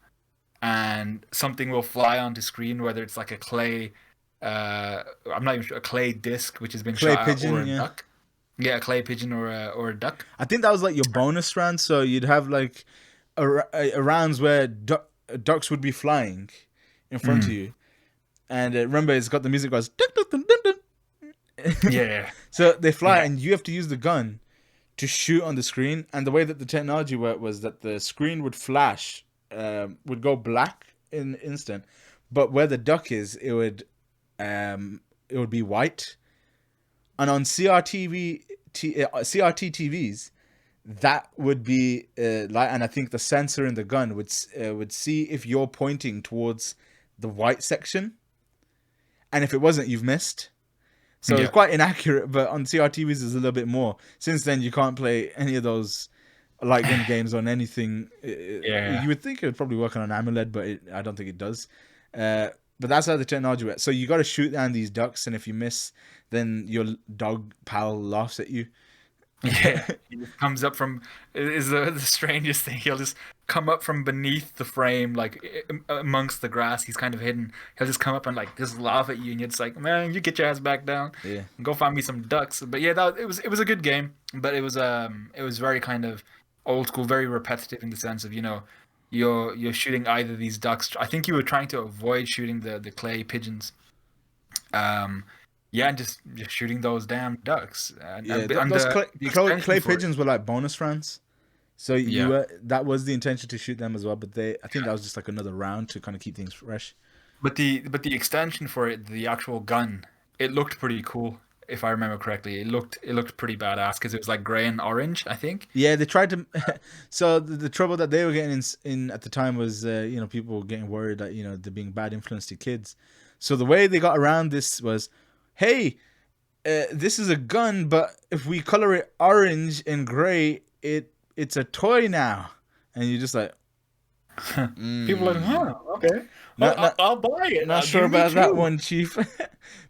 and something will fly onto screen, whether it's like a clay. I'm not even sure, a clay disc which has been Clay shot out, or pigeon, a yeah. duck. Yeah, a clay pigeon or a duck. I think that was like your bonus round. So you'd have like rounds where ducks would be flying in front of Mm. you, and remember it's got the music goes. Dun, dun, dun, dun, dun. Yeah, So they fly, yeah, and you have to use the gun to shoot on the screen. And the way that the technology worked was that the screen would flash, would go black in an instant, but where the duck is, it would be white. And on CRT TVs, that would be light. And I think the sensor in the gun would see if you're pointing towards the white section, and if it wasn't, you've missed. So it's yeah, quite inaccurate, but on CRTVs there's a little bit more. Since then, you can't play any of those light gun games on anything. yeah. You would think it would probably work on an AMOLED, but I don't think it does. But that's how the technology works. So you got to shoot down these ducks, and if you miss, then your dog pal laughs at you. Yeah, he just comes up from is the strangest thing. He'll just come up from beneath the frame, like amongst the grass. He's kind of hidden. He'll just come up and like just laugh at you, and you're just like, man, you get your ass back down Yeah, and go find me some ducks. But yeah, it was a good game, but it was very kind of old school, very repetitive in the sense of you're shooting either these ducks. I think you were trying to avoid shooting the clay pigeons. Um, yeah, and just shooting those damn ducks. yeah. And Those the extension clay for it. pigeons were like bonus rounds. So Yeah. that was the intention to shoot them as well, but I think that was just like another round to kind of keep things fresh. But the extension for it, the actual gun, it looked pretty cool if I remember correctly. It looked pretty badass because it was like gray and orange, I think. Yeah, they tried to. So the trouble that they were getting in at the time was, people were getting worried that they're being bad influence to kids. So the way they got around this was, hey, this is a gun, but if we color it orange and gray, it's a toy now, and you're just like, People are like, huh, okay, not not I'll buy it. not sure Give me about that two. one, chief.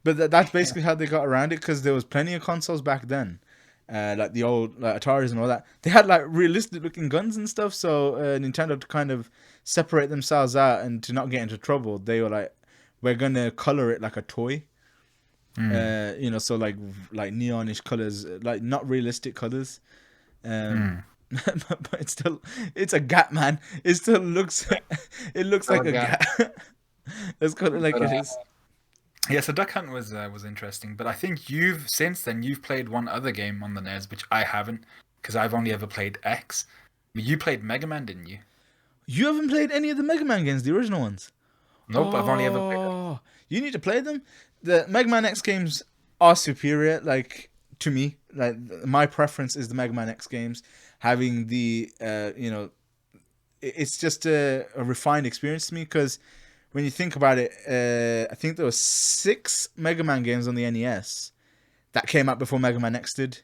But that's basically how they got around it because there was plenty of consoles back then. Like the old like Ataris and all that, they had like realistic looking guns and stuff. So Nintendo, to kind of separate themselves out and to not get into trouble, they were like, "We're gonna color it like a toy." Mm, So like neonish colors, like not realistic colors. Um, mm. but it's a Gat, man. It still looks it looks Oh, like a God. Gat. Let's call it like But it is. yeah, so Duck Hunt was interesting. But I think you've played one other game on the NES, which I haven't, because I've only ever played X. But you played Mega Man, didn't you? You haven't played any of the Mega Man games, the original ones. Nope, I've only ever played. Oh, you need to play them. The Mega Man X games are superior. Like to me, like my preference is the Mega Man X games, having the it's just a refined experience to me because when you think about it, I think there were 6 Mega Man games on the NES that came out before Mega Man X did. Mhm.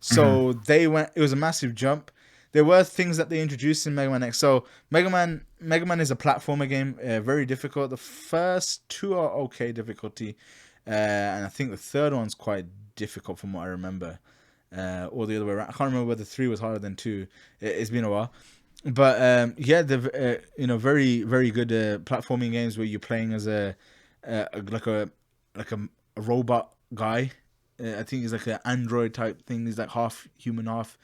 So it was a massive jump. There were things that they introduced in Mega Man X. So Mega Man is a platformer game, very difficult. The first two are okay difficulty, and I think the third one's quite difficult from what I remember, or the other way around. I can't remember whether 3 was harder than 2. It's been a while, but yeah, they're very very good platforming games where you're playing as like a robot guy. I think he's like an android type thing. He's like half human, half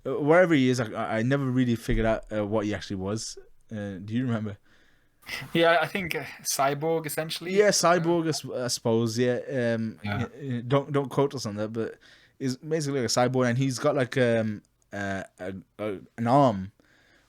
wherever he is. I never really figured out what he actually was. Do you remember? Yeah, I think Cyborg essentially. Yeah, cyborg, I suppose. Yeah. Yeah. Don't quote us on that, but he's basically like a cyborg, and he's got like an arm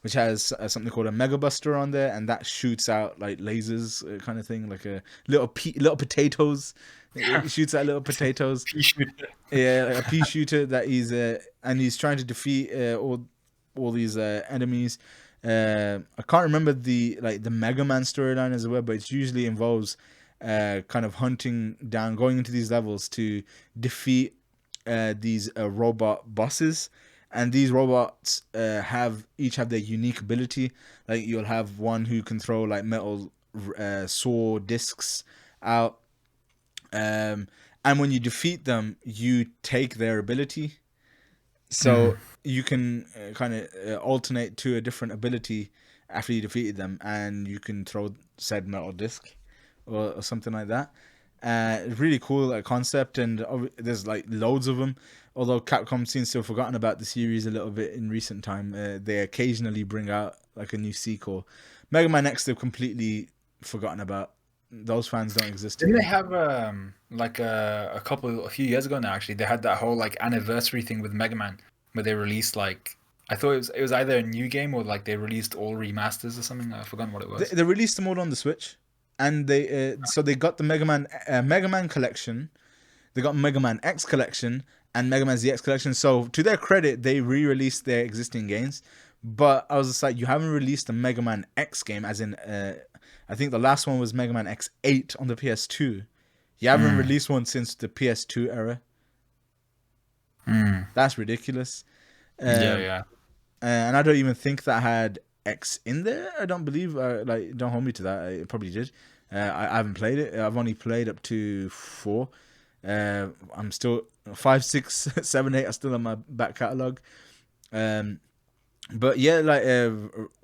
which has something called a Mega Buster on there, and that shoots out like lasers, kind of thing, like a little potatoes. It shoots out little It's a potatoes. pea shooter. Yeah, like a pea shooter that he's trying to defeat all these enemies. I can't remember the Mega Man storyline as well, but it usually involves kind of hunting down, going into these levels to defeat these robot bosses. And these robots each have their unique ability. Like you'll have one who can throw like metal saw discs out, and when you defeat them, you take their ability. Mm. So you can kind of alternate to a different ability after you defeated them, and you can throw said metal disc or something like that. Really cool concept, and there's like loads of them. Although Capcom seems to have forgotten about the series a little bit in recent time, they occasionally bring out like a new sequel. Mega Man X, they've completely forgotten about. Those fans don't exist Didn't they anymore. have like a few years ago now? Actually, they had that whole like anniversary thing with Mega Man where they released like I thought it was either a new game or like they released all remasters or something. I've forgotten what it was. They released them all on the Switch, and they got the Mega Man collection. They got Mega Man X collection and Mega Man ZX collection. So to their credit, they re-released their existing games. But I was just like, you haven't released a Mega Man X game, as in, I think the last one was Mega Man X8 on the PS2. You haven't Mm, released one since the PS2 era. mm. That's ridiculous. Yeah, Um, yeah. and I don't even think that had X in there. I don't believe. Like, don't hold me to that. It probably did. I haven't played it. I've only played up to 4. I'm still 5, 6, 7, 8 are still on my back catalog. Um, but yeah, like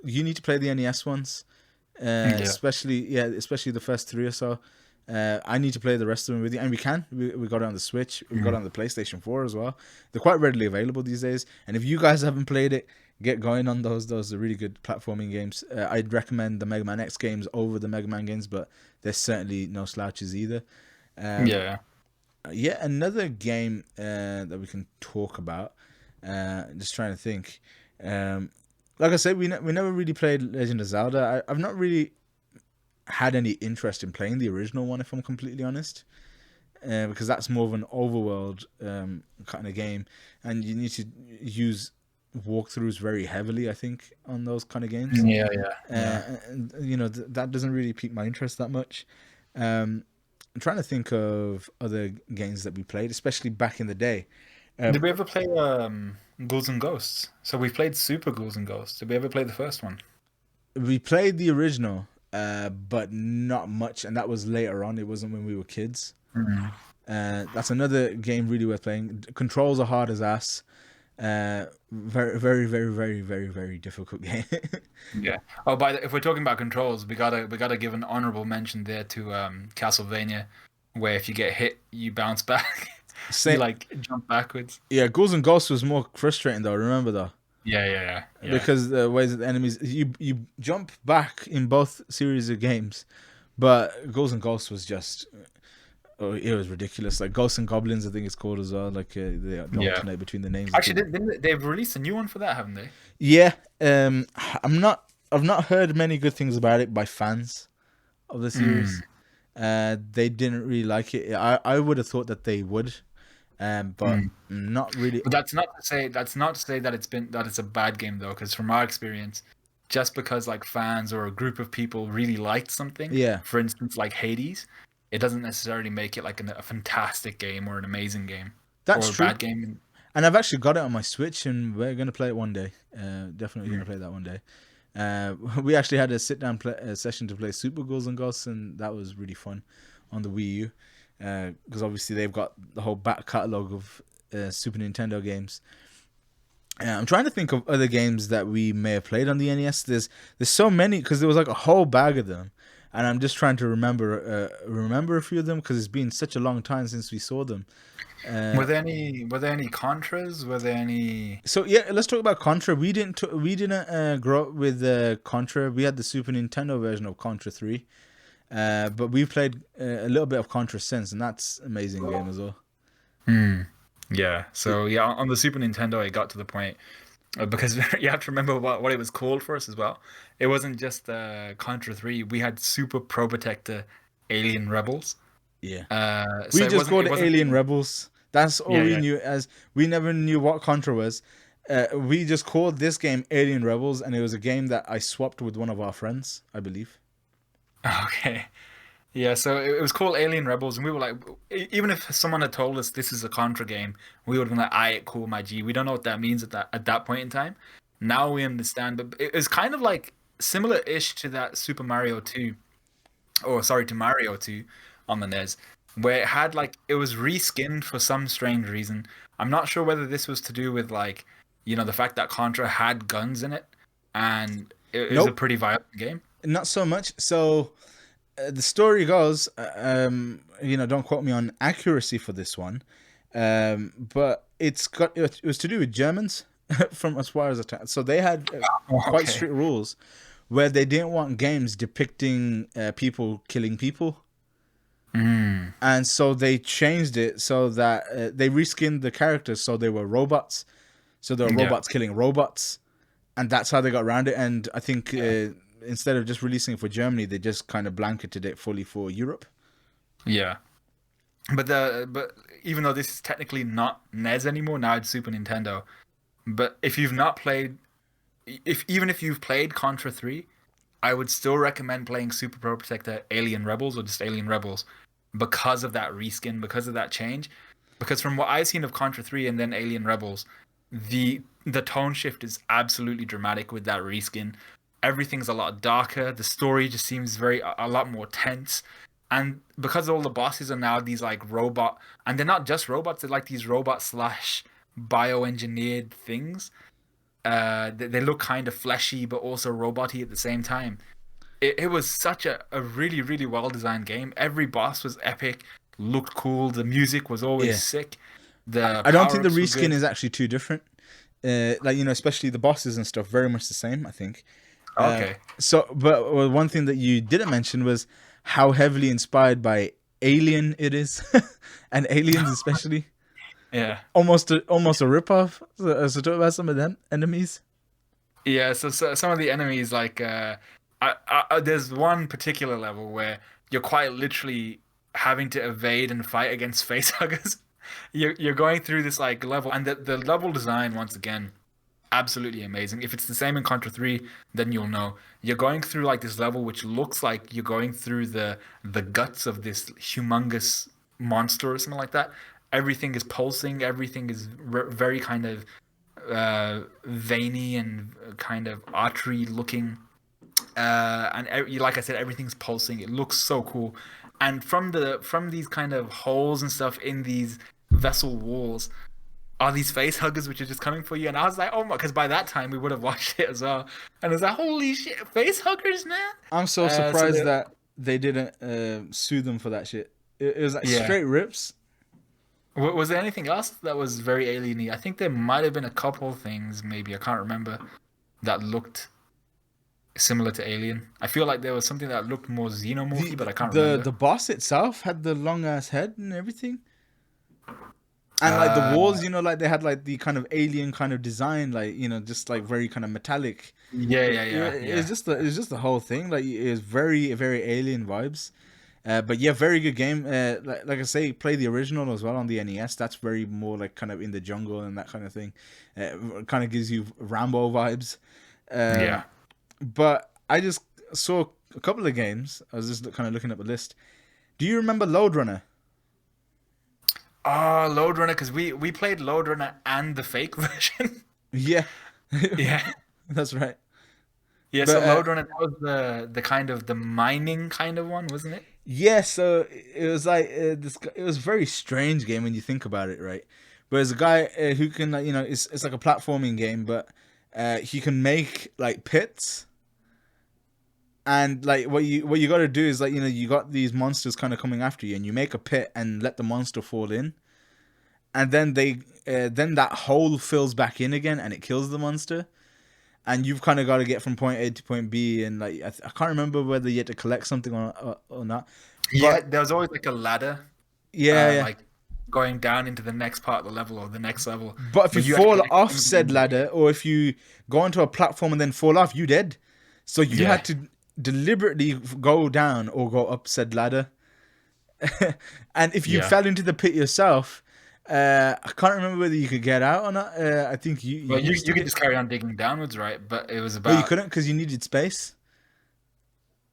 you need to play the NES ones, Yeah. especially the first 3 or so. I need to play the rest of them with you, and we can. We got it on the Switch. We got it Mm. on the PlayStation 4 as well. They're quite readily available these days. And if you guys haven't played it, get going on those. Those are really good platforming games. I'd recommend the Mega Man X games over the Mega Man games, but there's certainly no slouches either. Um, Yeah. yeah, another game that we can talk about. Just trying to think. Um, like I said, we never really played Legend of Zelda. I've not really had any interest in playing the original one, if I'm completely honest, because that's more of an overworld kind of game, and you need to use walkthroughs very heavily, I think, on those kind of games. Yeah, yeah, yeah. And that doesn't really pique my interest that much. I'm trying to think of other games that we played, especially back in the day. Did Um, we ever play Ghouls and Ghosts? So we played Super Ghouls and Ghosts. Did we ever play the first one? we played the original, but not much, and that was later on. It wasn't when we were kids. Mm. That's another game really worth playing. Controls are hard as ass. Very, very, very, very, very, very difficult game. Yeah. Oh, if we're talking about controls, we gotta give an honorable mention there to Castlevania, where if you get hit, you bounce back. You Same, like jump backwards. yeah. Ghouls and Ghosts was more frustrating though. Remember though, Yeah, yeah, yeah, yeah. because the ways that the enemies you jump back in both series of games, but Ghouls and Ghosts was just it was ridiculous. Like Ghosts and Goblins, I think it's called as well. Like they Yeah. alternate between the names. Actually, they've released a new one for that, haven't they? Yeah, I'm not. I've not heard many good things about it by fans of the series. Mm. They didn't really like it. I would have thought that they would, but Mm. not really. But that's not to say that it's a bad game though, because from our experience, just because like fans or a group of people really liked something, Yeah, for instance, like Hades, it doesn't necessarily make it like a fantastic game or an amazing game that's or a true. bad game. And I've actually got it on my Switch, and we're gonna play it one day. Definitely gonna Mm. play that one day. We actually had a sit down session to play Super Ghouls and Ghosts, and that was really fun on the Wii U. Because obviously they've got the whole back catalog of Super Nintendo games. I'm trying to think of other games that we may have played on the NES. There's so many because there was like a whole bag of them, and I'm just trying to remember a few of them because it's been such a long time since we saw them. Uh, Were there any Contras? Were there any? so yeah, let's talk about Contra. We didn't grow up with Contra. We had the Super Nintendo version of Contra 3, but we've played a little bit of Contra since, and that's an amazing game as well. Hmm. Yeah. So yeah, on the Super Nintendo, it got to the point because you have to remember what it was called for us as well. It wasn't just Contra 3. We had Super Pro Protector Alien Rebels. Yeah. So We it just wasn't. called It it wasn't. Alien Rebels. That's all Yeah, we yeah. knew, as we never knew what Contra was. We just called this game Alien Rebels, and it was a game that I swapped with one of our friends, I believe. Okay. Yeah, so it was called Alien Rebels, and we were like, even if someone had told us this is a Contra game, we would have been like, "Aye, cool, my G." We don't know what that means at that point in time. Now we understand, but it was kind of like similar-ish to that Super Mario 2, or sorry, to Mario 2 on the NES, where it had like it was reskinned for some strange reason. I'm not sure whether this was to do with like, the fact that Contra had guns in it, and it was a Nope, pretty violent game. not so much. So the story goes, don't quote me on accuracy for this one, but it was to do with Germans from as far as so they had quite Okay. strict rules where they didn't want games depicting people killing people. Mm. And so they changed it so that they reskinned the characters so they were robots. So there were Yeah. robots killing robots, and that's how they got around it. And I think Yeah. instead of just releasing it for Germany, they just kind of blanketed it fully for Europe. Yeah. But even though this is technically not NES anymore, now it's Super Nintendo. But if you've not played, if even if you've played Contra 3, I would still recommend playing Super Pro Protector Alien Rebels or just Alien Rebels because of that reskin, because of that change. Because from what I've seen of Contra 3 and then Alien Rebels, the tone shift is absolutely dramatic with that reskin. Everything's a lot darker. The story just seems a lot more tense. And because all the bosses are now these like robot, and they're not just robots, they're like these robot slash bioengineered things. They look kind of fleshy but also roboty at the same time. It was such a really, really well designed game. Every boss was epic, looked cool. The music was always Yeah, sick. The I don't power think the ups were reskin good. is actually too different. Especially the bosses and stuff, very much the same. I think. Okay. But one thing that you didn't mention was how heavily inspired by Alien it is, and Aliens especially. Yeah. Almost a ripoff. So talk about some of them enemies. Yeah, so some of the enemies, like, there's one particular level where you're quite literally having to evade and fight against facehuggers. You're going through this like level, and the level design once again absolutely amazing. If it's the same in Contra 3, then you'll know. You're going through like this level which looks like you're going through the guts of this humongous monster or something like that. Everything is pulsing, everything is very kind of veiny and kind of artery looking. Like I said, everything's pulsing. It looks so cool. And from these kind of holes and stuff in these vessel walls are these face huggers which are just coming for you. And I was like, oh my, because by that time we would have watched it as well. And I was like, holy shit, face huggers, man. I'm so So surprised that they didn't sue them for that shit. It was like yeah. straight rips. Was there anything else that was very alieny? I think there might have been a couple things, maybe I can't remember, that looked similar to Alien. I feel like there was something that looked more The xenomorphy, but I can't the remember. the boss itself had the long ass head and everything. And like the Uh, walls, like they had like the kind of alien kind of design, like just like very kind of metallic. yeah, It, yeah, it, yeah, yeah. it's just the whole thing. Like it was very very alien vibes. But yeah, very good game. Like I say, play the original as well on the NES. That's very more like kind of in the jungle and that kind of thing. Kind of gives you Rambo vibes. Yeah. But I just saw a couple of games. I was just kind of looking up a list. Do you remember Loadrunner? Oh, Loadrunner, because we played Loadrunner and the fake version. Yeah, Yeah. that's right. Yeah, so But Loadrunner, that was the kind of the mining kind of one, wasn't it? yeah, so it was like it was a very strange game when you think about it, right? But there's a guy who can like it's like a platforming game, but he can make like pits, and like what you got to do is like you got these monsters kind of coming after you, and you make a pit and let the monster fall in, and then that hole fills back in again, and it kills the monster. And you've kind of got to get from point A to point B, and like I can't remember whether you had to collect something or not, Yeah, but there was always like a ladder, yeah, yeah. like going down into the next part of the level or the next level. But if you But you had to fall collect off things said along the way. ladder, or if you go onto a platform and then fall off, you dead. So you Yeah, had to deliberately go down or go up said ladder. And if you yeah. fell into the pit yourself, I can't remember whether you could get out or not. I think you Well, you used to you could get. just carry on digging downwards, right? But it was No, you about couldn't because you needed space.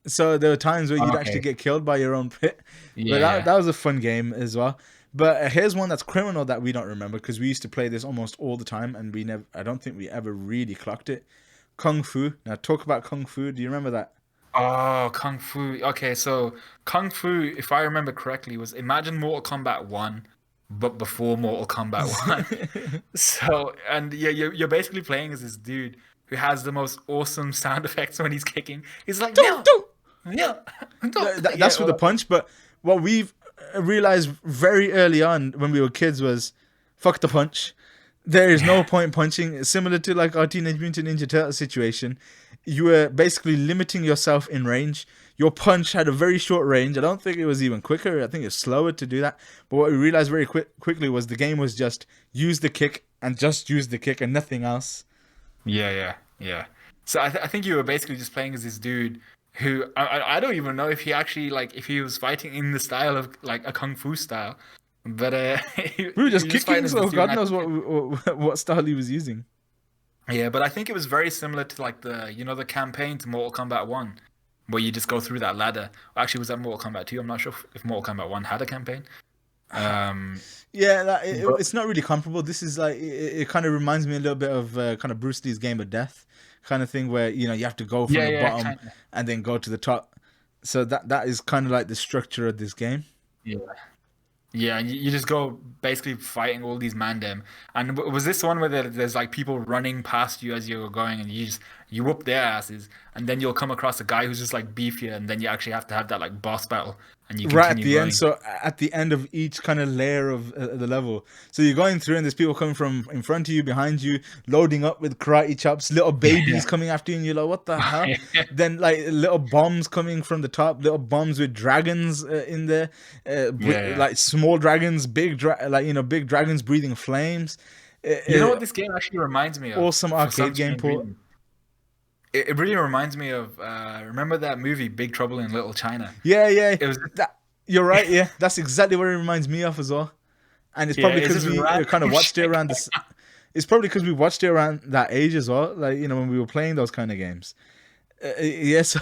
So there were times where you'd actually okay. get killed by your own pit. But Yeah, that yeah. that was a fun game as well. But here's one that's criminal that we don't remember because we used to play this almost all the time, and we never. I don't think we ever really clocked it. Kung Fu. Now talk about Kung Fu. Do you remember that? Oh, Kung Fu. Okay, so Kung Fu, if I remember correctly, was imagine Mortal Kombat 1, but before Mortal Kombat 1. So, and yeah, you're basically playing as this dude who has the most awesome sound effects when he's kicking. He's like, do no, do. Yeah, no, yeah, That's with the punch. But what we've realized very early on when we were kids was, fuck the punch. There is no yeah, point punching. Similar to like our Teenage Mutant Ninja Turtle situation, you were basically limiting yourself in range. Your punch had a very short range. I don't think it was even quicker. I think it's slower to do that. But what we realized very quickly was the game was just use the kick and just use the kick and nothing else. yeah, yeah. So I think you were basically just playing as this dude who I don't even know if he actually like if he was fighting in the style of like a kung fu style, but We were he just was just fighting kicking, as this so dude. And God I knows think what style he was using. yeah, but I think it was very similar to like the campaign to Mortal Kombat 1, where you just go through that ladder. Actually, was that Mortal Kombat 2? I'm not sure if Mortal Kombat 1 had a campaign. Um, Yeah, but it's not really comparable. This is like it kind of reminds me a little bit of kind of Bruce Lee's Game of Death kind of thing, where you have to go from yeah, the yeah, bottom kind of. and then go to the top. So that is kind of like the structure of this game. Yeah. Yeah, and you just go basically fighting all these mandem. And was this one where there's like people running past you as you're going, and you whoop their asses, and then you'll come across a guy who's just like beefier, and then you actually have to have that like boss battle, and you Right at continue the end. going. So at the end of each kind of layer of the level, so you're going through, and there's people coming from in front of you, behind you, loading up with karate chops. Little babies Yeah, coming after you, and you're like, "What the hell?" yeah, Then like little bombs coming from the top, little bombs with dragons in there, yeah. like small dragons, like big dragons breathing flames. You know what this game actually reminds me of Awesome for some arcade game strange port. reason? It really reminds me of remember that movie Big Trouble in Little China? Yeah, yeah. It was That you're right. Yeah, that's exactly what it reminds me of as well. And it's yeah, probably it's because just we random kind of watched it shit. around this. It's probably because we watched it around that age as well. Like when we were playing those kind of games. Yeah, so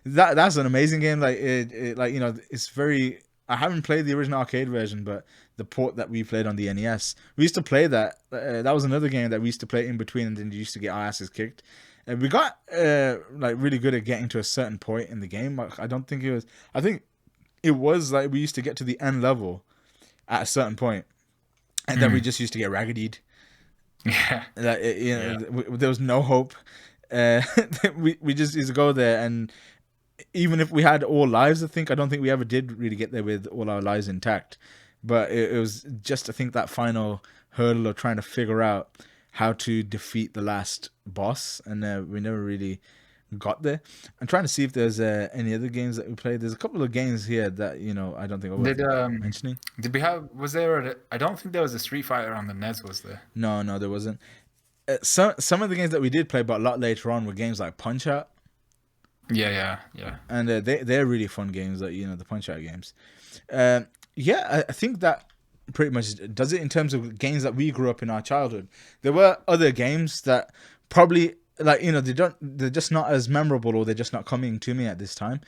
that's an amazing game. Like like it's very. I haven't played the original arcade version, but the port that we played on the NES, we used to play that. That was another game that we used to play in between, and then you used to get our asses kicked. And we got like really good at getting to a certain point in the game. Like, I don't think it was. I think it was like we used to get to the end level at a certain point, and then we Mm, just used to get raggedied. yeah, Like yeah. there was no hope. Uh, we just used to go there, and even if we had all lives, I don't think we ever did really get there with all our lives intact. But it was just I think that final hurdle of trying to figure out how to defeat the last boss, and we never really got there. I'm trying to see if there's any other games that we played. There's a couple of games here that I don't think are worth Did mentioning. did we have was there I don't think there was a Street Fighter on the NES, was there? No, no, there wasn't. Some of the games that we did play, but a lot later on, were games like Punch Out, Yeah, yeah, yeah. and they're really fun games. Like the Punch Out games. Yeah, I think that pretty much does it in terms of games that we grew up in our childhood. There were other games that probably like they're just not as memorable, or they're just not coming to me at this time.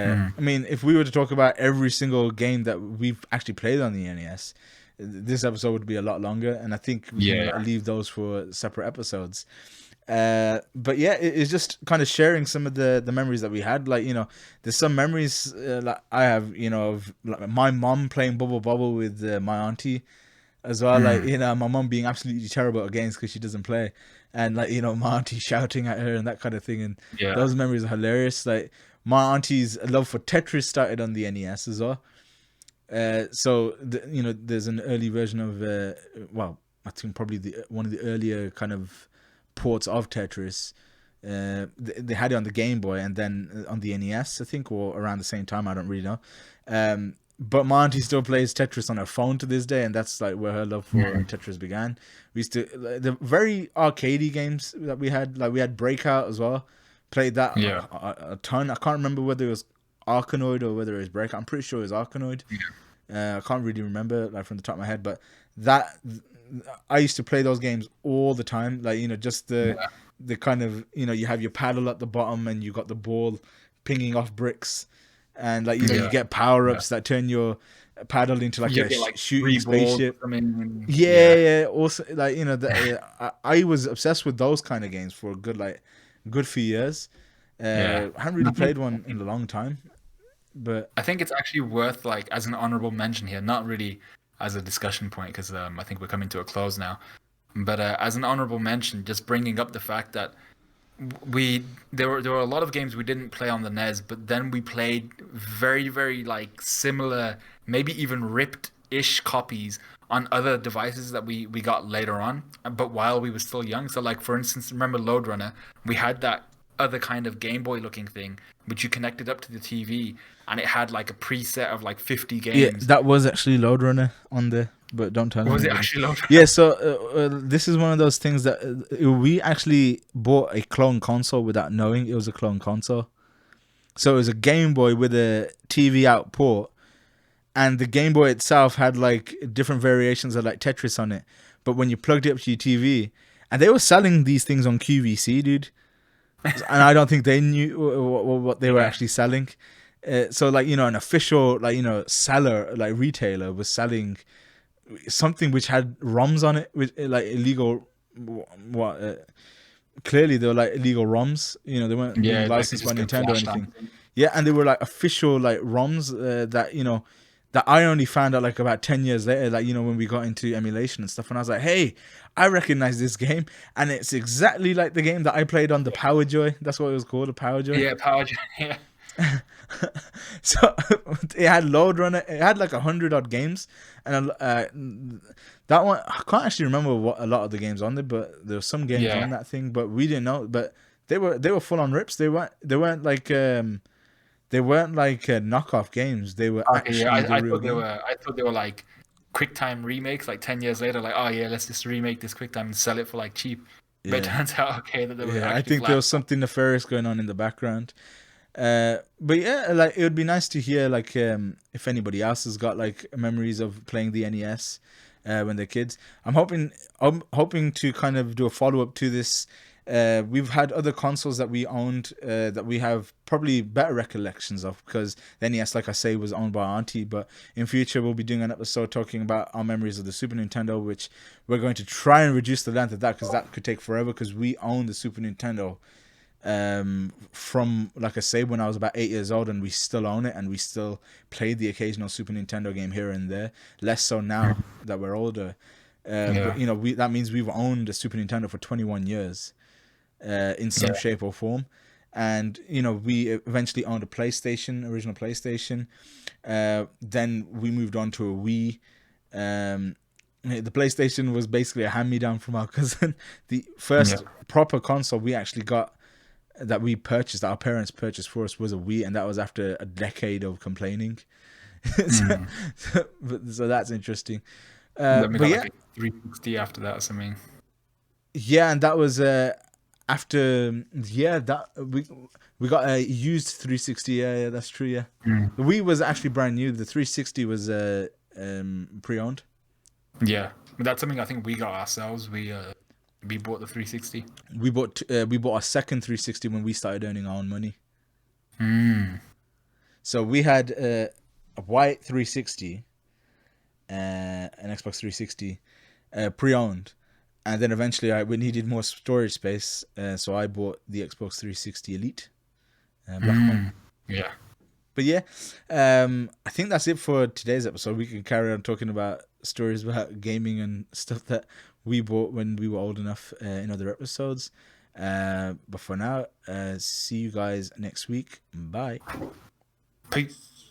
Mm. I mean, if we were to talk about every single game that we've actually played on the NES, this episode would be a lot longer, and I think we can Yeah, leave those for separate episodes. But yeah, it's just kind of sharing some of the memories that we had. Like there's some memories like I have, of like my mom playing Bubble with my auntie as well. Like mm. my mom being absolutely terrible at games because she doesn't play, and like my auntie shouting at her and that kind of thing. And Yeah, those memories are hilarious. Like my auntie's love for Tetris started on the NES as well. So there's an early version of well, I think probably one of the earlier kind of ports of Tetris. They had it on the Game Boy and then on the NES, I think, or around the same time. I don't really know. But my auntie still plays Tetris on her phone to this day, and that's like where her love for mm. Tetris began. We used to the very arcadey games that we had, like we had Breakout as well. Played that Yeah, a ton. I can't remember whether it was Arkanoid or whether it was Breakout. I'm pretty sure it was Arkanoid. I can't really remember like from the top of my head, but that I used to play those games all the time. Like just yeah, the kind of you have your paddle at the bottom and you got the ball pinging off bricks, and like you yeah, get power yeah. ups that turn your paddle into like You a get like shooting three balls spaceship. coming. Yeah, Yeah, yeah. Also, like I was obsessed with those kind of games for a good few years. yeah. I haven't And really played one in a long time, but I think it's actually worth like as an honorable mention here, not really as a discussion point because I think we're coming to a close now. But as an honorable mention, just bringing up the fact that we there were a lot of games we didn't play on the NES, but then we played very very like similar, maybe even ripped-ish copies on other devices that we got later on, but while we were still young. So like for instance, remember Loadrunner? We had that other kind of Game Boy looking thing, which you connected up to the TV, and it had like a preset of like 50 Yeah, games. that was actually Loadrunner on there, but don't tell Was it anybody. actually Loadrunner? Yeah, so this is one of those things that we actually bought a clone console without knowing it was a clone console. So it was a Game Boy with a TV out port, and the Game Boy itself had like different variations of like Tetris on it. But when you plugged it up to your TV, and they were selling these things on QVC, dude, and I don't think they knew what they were Yeah. actually selling. So like an official like seller like retailer was selling something which had ROMs on it, with like illegal. What? Clearly, they were like illegal ROMs. They weren't being Yeah, like they licensed by just get Nintendo or flashed anything. on. Yeah, and they were like official like ROMs that that I only found out like about 10 years later. Like when we got into emulation and stuff, and I was like, hey, I recognize this game, and it's exactly like the game that I played on the Power Joy. That's what it was called, the Power Joy. Yeah, Power. Yeah. So it had Load Runner. It had like 100 odd games, and that one I can't actually remember what a lot of the games on there, but there were some games Yeah. on that thing. But we didn't know. But they were full on rips. They weren't like knockoff games. They were Okay, yeah. actually the I real thought they game. were. I thought they were like QuickTime remakes, like 10 years later. Like, oh yeah, let's just remake this QuickTime and sell it for like cheap. But it Yeah, turns out okay that they were yeah. I actually think there flash. was something nefarious going on in the background. But yeah, like it would be nice to hear like if anybody else has got like memories of playing the NES when they're kids. I'm hoping to kind of do a follow up to this. We've had other consoles that we owned that we have probably better recollections of, because the NES, like I say, was owned by Auntie. But in future, we'll be doing an episode talking about our memories of the Super Nintendo, which we're going to try and reduce the length of that because that could take forever. Because we own the Super Nintendo from, like I say, when I was about 8 years old, and we still own it, and we still played the occasional Super Nintendo game here and there. Less so now that we're older. But Yeah, that means we've owned a Super Nintendo for 21 years in some yeah. shape or form. And we eventually owned a PlayStation, original PlayStation. Then we moved on to a Wii. The PlayStation was basically a hand-me-down from our cousin. The Yeah. first proper console we actually got, that we purchased, that our parents purchased for us, was a Wii, and that was after a decade of complaining. so, Mm. so that's interesting. Then we But got yeah, like a 360 after that or something. yeah, and that was after, yeah, that we got a used 360. Yeah, that's true. Yeah, Mm. the Wii was actually brand new. The 360 was pre-owned. Yeah, but that's something I think we got ourselves. We bought the 360. We bought a second 360 when we started earning our own money. Mm. So we had a white 360, an Xbox 360, pre-owned, and then eventually we needed more storage space, so I bought the Xbox 360 Elite, black one. Mm. Yeah. But yeah, I think that's it for today's episode. We can carry on talking about stories about gaming and stuff that we bought when we were old enough in other episodes. But for now, see you guys next week. Bye. Peace.